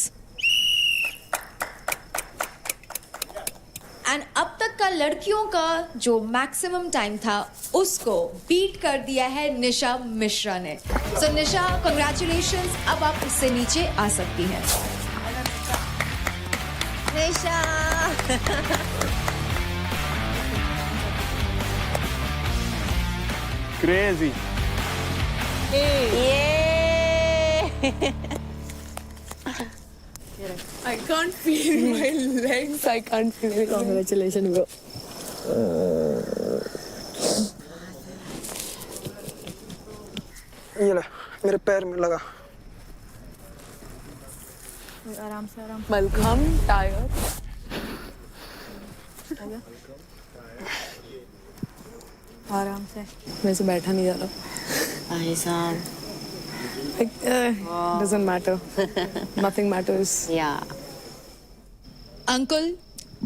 And अब तक का लड़कियों का जो मैक्सिमम टाइम था उसको बीट कर दिया है निशा मिश्रा ने। सो निशा, कंग्रेचुलेशंस, अब आप इससे नीचे आ सकती हैं। निशा crazy. I can't feel my legs. I can't feel it. Congratulations, bro. ये ले, मेरे पैर में लगा। आराम से आराम। Malcolm, tired. आराम से। मेरे से बैठा नहीं जा रहा। भाई साहब, Doesn't matter. Nothing matters. Ankul,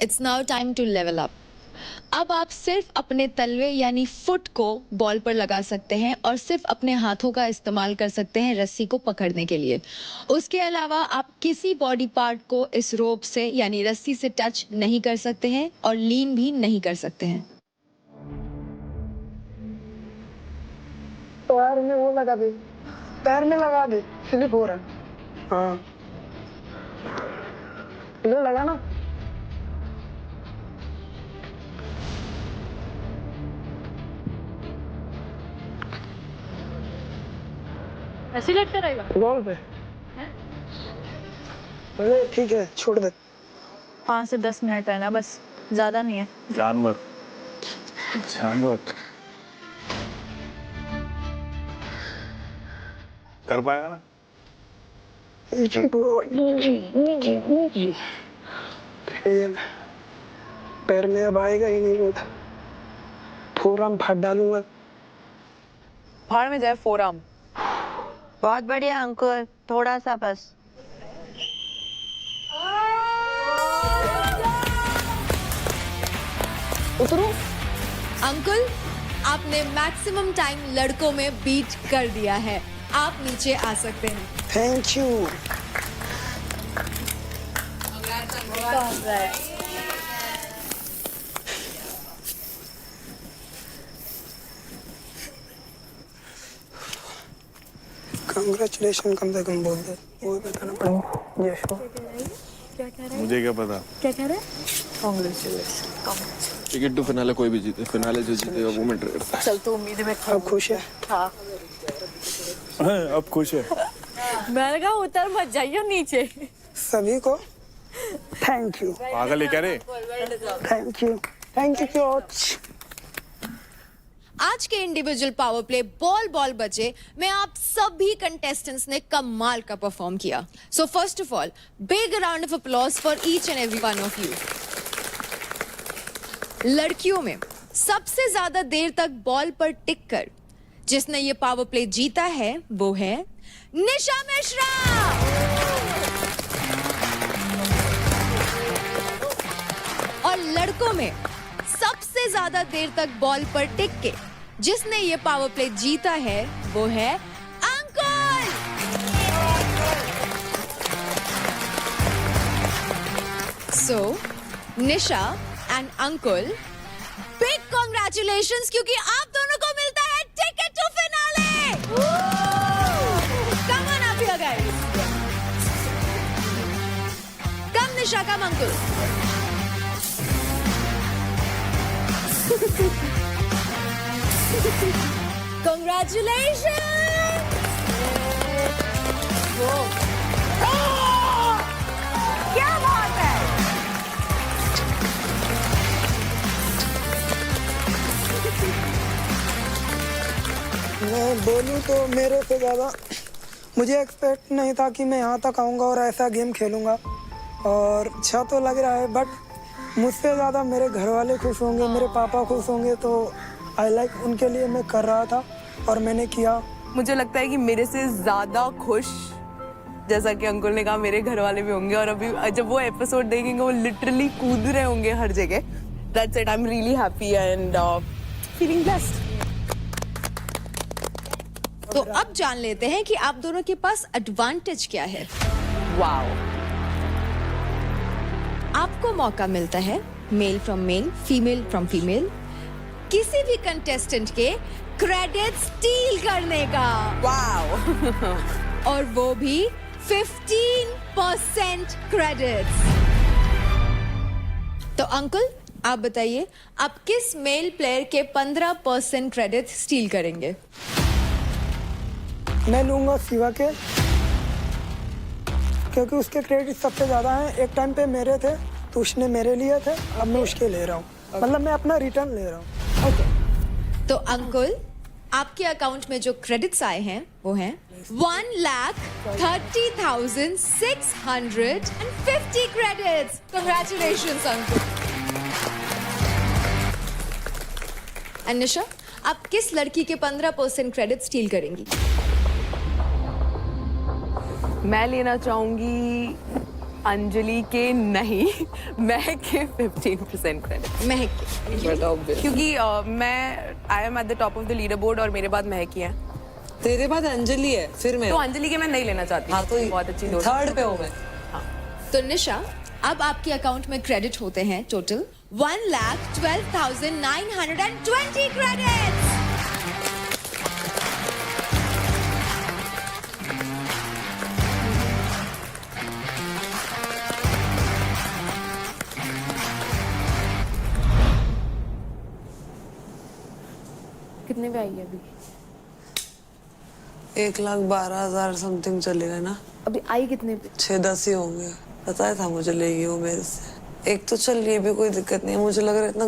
it's now time to level up. अब आप सिर्फ अपने तलवे यानी फुट को बॉल पर लगा सकते हैं और सिर्फ अपने हाथों का इस्तेमाल कर सकते हैं रस्सी को पकड़ने के लिए। उसके अलावा आप किसी बॉडी पार्ट को इस रोप से यानी रस्सी से टच नहीं कर सकते हैं और लीन भी नहीं कर सकते हैं। पैर में वो लगा दे, पैर में लगा दे, स्लिप हो रहा है। हाँ, इधर लगा ना। ऐसे लगता रहेगा बॉल पे। अरे ठीक है, छोड़ दे। 5 से 10 मिनट है ना, बस ज्यादा नहीं है। जानवर जानवर कर पाएगा ना? पैर में अब आएगा ही नहीं, होता फोरआर्म फाड़ डालूंगा। फाड़ में जाए फोरआर्म। बहुत बढ़िया अंकुल, थोड़ा सा बस। उतरो। अंकुल, आपने मैक्सिमम टाइम लड़कों में बीट कर दिया है। आप नीचे आ सकते हैं। Thank you. कंग्रेचुलेशन कम से कम बोल दे, वो बताना पड़ेगा। यश को मुझे क्या पता। क्या कह रहे हैं? टिकट टू फिनाले कोई भी जीते, फिनाले जो जीतेगा वो मैटर करता है। चल तो उम्मीद है मैं अब खुश है? हाँ अब खुश है। मैंने कहा उतर मत जाइए नीचे। सभी को थैंक यू, पागल है क्या रे? Thank you coach. आज के individual power play ball ball बचे में आप सभी कंटेस्टेंट्स ने कमाल का परफॉर्म किया। So first of all big round of applause for each and every one of you. लड़कियों में सबसे ज्यादा देर तक बॉल पर टिक कर जिसने ये पावर प्ले जीता है वो है निशा मिश्रा। और लड़कों में सबसे ज्यादा देर तक बॉल पर टिक के जिसने ये पावर प्ले जीता है वो है Ankul. So Nisha and Ankul, big congratulations क्योंकि आप दोनों को मिलता है ticket to finale. Come on up here guys, come Nisha, come Ankul. Congratulations! क्या बात है? मैं बोलूँ तो मेरे से ज़्यादा मुझे एक्सपेक्ट नहीं था कि मैं यहाँ तक आऊँगा और ऐसा गेम खेलूँगा, और अच्छा तो लग रहा है, बट मुझसे ज़्यादा मेरे घर वाले खुश होंगे, मेरे पापा खुश होंगे, तो आई लाइक उनके लिए मैं कर रहा था और मैंने किया। मुझे लगता है कि मेरे से ज्यादा खुश, जैसा कि अंकुल ने कहा, मेरे घर वाले भी होंगे, और अभी जब वो एपिसोड देखेंगे वो लिटरली कूद रहे होंगे हर जगह। That's it, I am really happy and feeling blessed. तो अब जान लेते हैं कि आप दोनों के पास एडवांटेज क्या है। वाओ, आपको मौका मिलता है male from male, female from female, किसी भी कंटेस्टेंट के क्रेडिट स्टील करने का। वाओ। और वो भी 15% क्रेडिट्स। तो अंकुल आप बताइए, आप किस मेल प्लेयर के 15% क्रेडिट स्टील करेंगे? मैं लूँगा शिवा के, क्योंकि उसके क्रेडिट सबसे ज़्यादा हैं। एक टाइम पे मेरे थे तो उसने मेरे लिए थे, अब मैं उसके ले रहा हूँ, मतलब मैं अपना रिटर्न ले रहा हूँ। ओके, तो अंकुल आपके अकाउंट में जो क्रेडिट्स आए हैं वो हैं 1,30,650 क्रेडिट्स। कंग्रेचुलेशंस अंकुल। एंड निशा, आप किस लड़की के 15% क्रेडिट स्टील करेंगी? मैं लेना चाहूंगी अंजलि के, नहीं, महक के 15% क्रेडिट। महक के, क्योंकि मैं I am at the top of the leader board और मेरे बाद महक ही है। तेरे बाद अंजलि है, फिर मैं। तो अंजलि के मैं नहीं लेना चाहती। हाँ, तो बहुत अच्छी दोस्त। थर्ड पे हूँ मैं। तो निशा, अब आपके अकाउंट में क्रेडिट होते हैं टोटल 1,12,920 क्रेडिट्स। कितने पे आई है अभी? 1,12,000 समथिंग चलेगा ना। अभी आई कितने पे? 6-10 ही होंगे। पता था मुझे लेगी वो मेरे से। एक तो चल, ये भी कोई दिक्कत नहीं है। मुझे लग रहा है इतना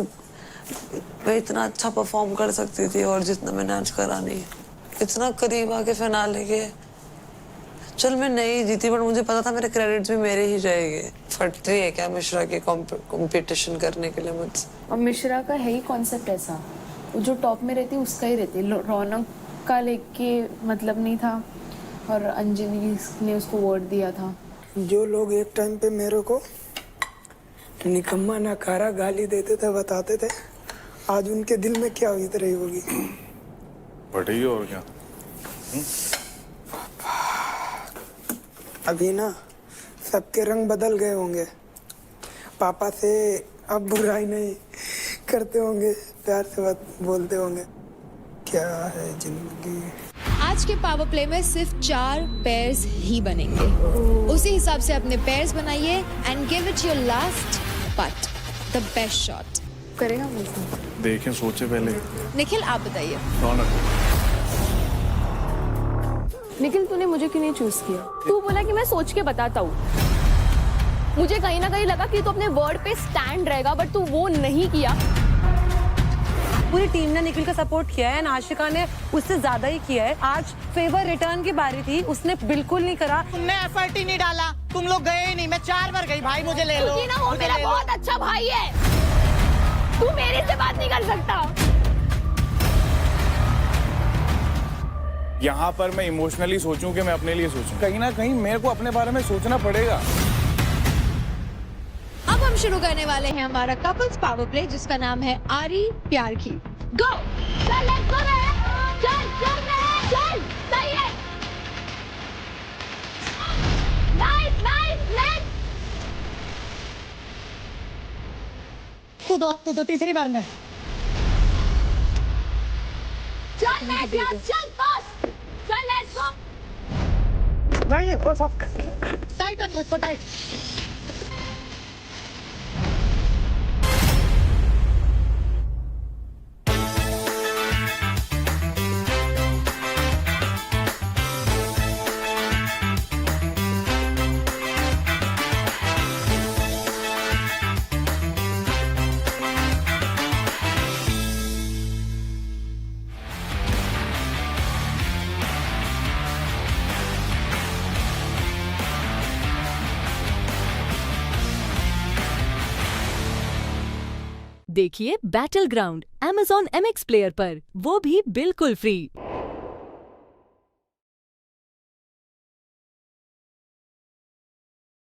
मैं इतना अच्छा परफॉर्म कर सकती थी, और जितना मैंने आज करा नहीं। इतना करीब आके फिनाले के। चल मैं नहीं जीती, बट मुझे पता था मेरे क्रेडिट्स भी मेरे ही जाएंगे। फट रही है क्या मिश्रा के कंपटीशन करने के लिए मुझसे? और मिश्रा का है ही कॉन्सेप्ट ऐसा, वो जो टॉप में रहती है उसका ही रहती है। रौनक का लेके मतलब नहीं था, और अंजलि ने उसको वोट दिया था। जो लोग एक टाइम पे मेरे को निकम्मा नकारा गाली देते थे, बताते थे, आज उनके दिल में क्या बीत रही होगी। बढ़ेगी और क्या। अभी ना सबके रंग बदल गए होंगे, पापा से अब बुराई नहीं करते होंगे, प्यार से बात बोलते होंगे। क्या है जिंदगी। आज के पावर प्ले में सिर्फ 4 पेयर्स ही बनेंगे। उसी हिसाब से अपने पेयर्स बनाइए and give it your last but the best shot. करेगा मुझे? देखें, सोचे पहले। निखिल आप बताइए। रौनक। निखिल तूने मुझे क्यों नहीं चूज किया? तू बोला कि मैं सोच के बताता हूँ। मुझे कहीं ना कहीं लगा कि तू अपने वर्ड पे स्टैंड रहेगा, बट तू वो नहीं किया। पूरी टीम ने निखिल का सपोर्ट किया है, आशिका ने उससे ज्यादा ही किया है। आज फेवर रिटर्न की बारी थी, उसने बिल्कुल नहीं करा। तुमने एफर्ट ही नहीं डाला, तुम लोग गए ही नहीं। मैं 4 बार गई, भाई मुझे ले लो। क्योंकि ना वो मेरा बहुत अच्छा भाई है, तू मेरे से बात नहीं कर सकता। यहाँ पर मैं इमोशनली सोचूं कि मैं अपने लिए सोचूं, कहीं ना कहीं मेरे को अपने बारे में सोचना पड़ेगा। अब हम शुरू करने वाले हैं हमारा कपल्स पावर प्ले, जिसका नाम है आरी प्यार की। गो चल लेट्स गो रे, चल चल रे, चल सही है, नाइस नाइस नाइस। तू तो तीसरी बार में। चल नेक्स्ट यार, चल बस, चल लेट्स गो। नहीं, वो फक टाइट कर, टाइट। देखिए battle ground Amazon MX player पर, वो भी बिल्कुल फ्री।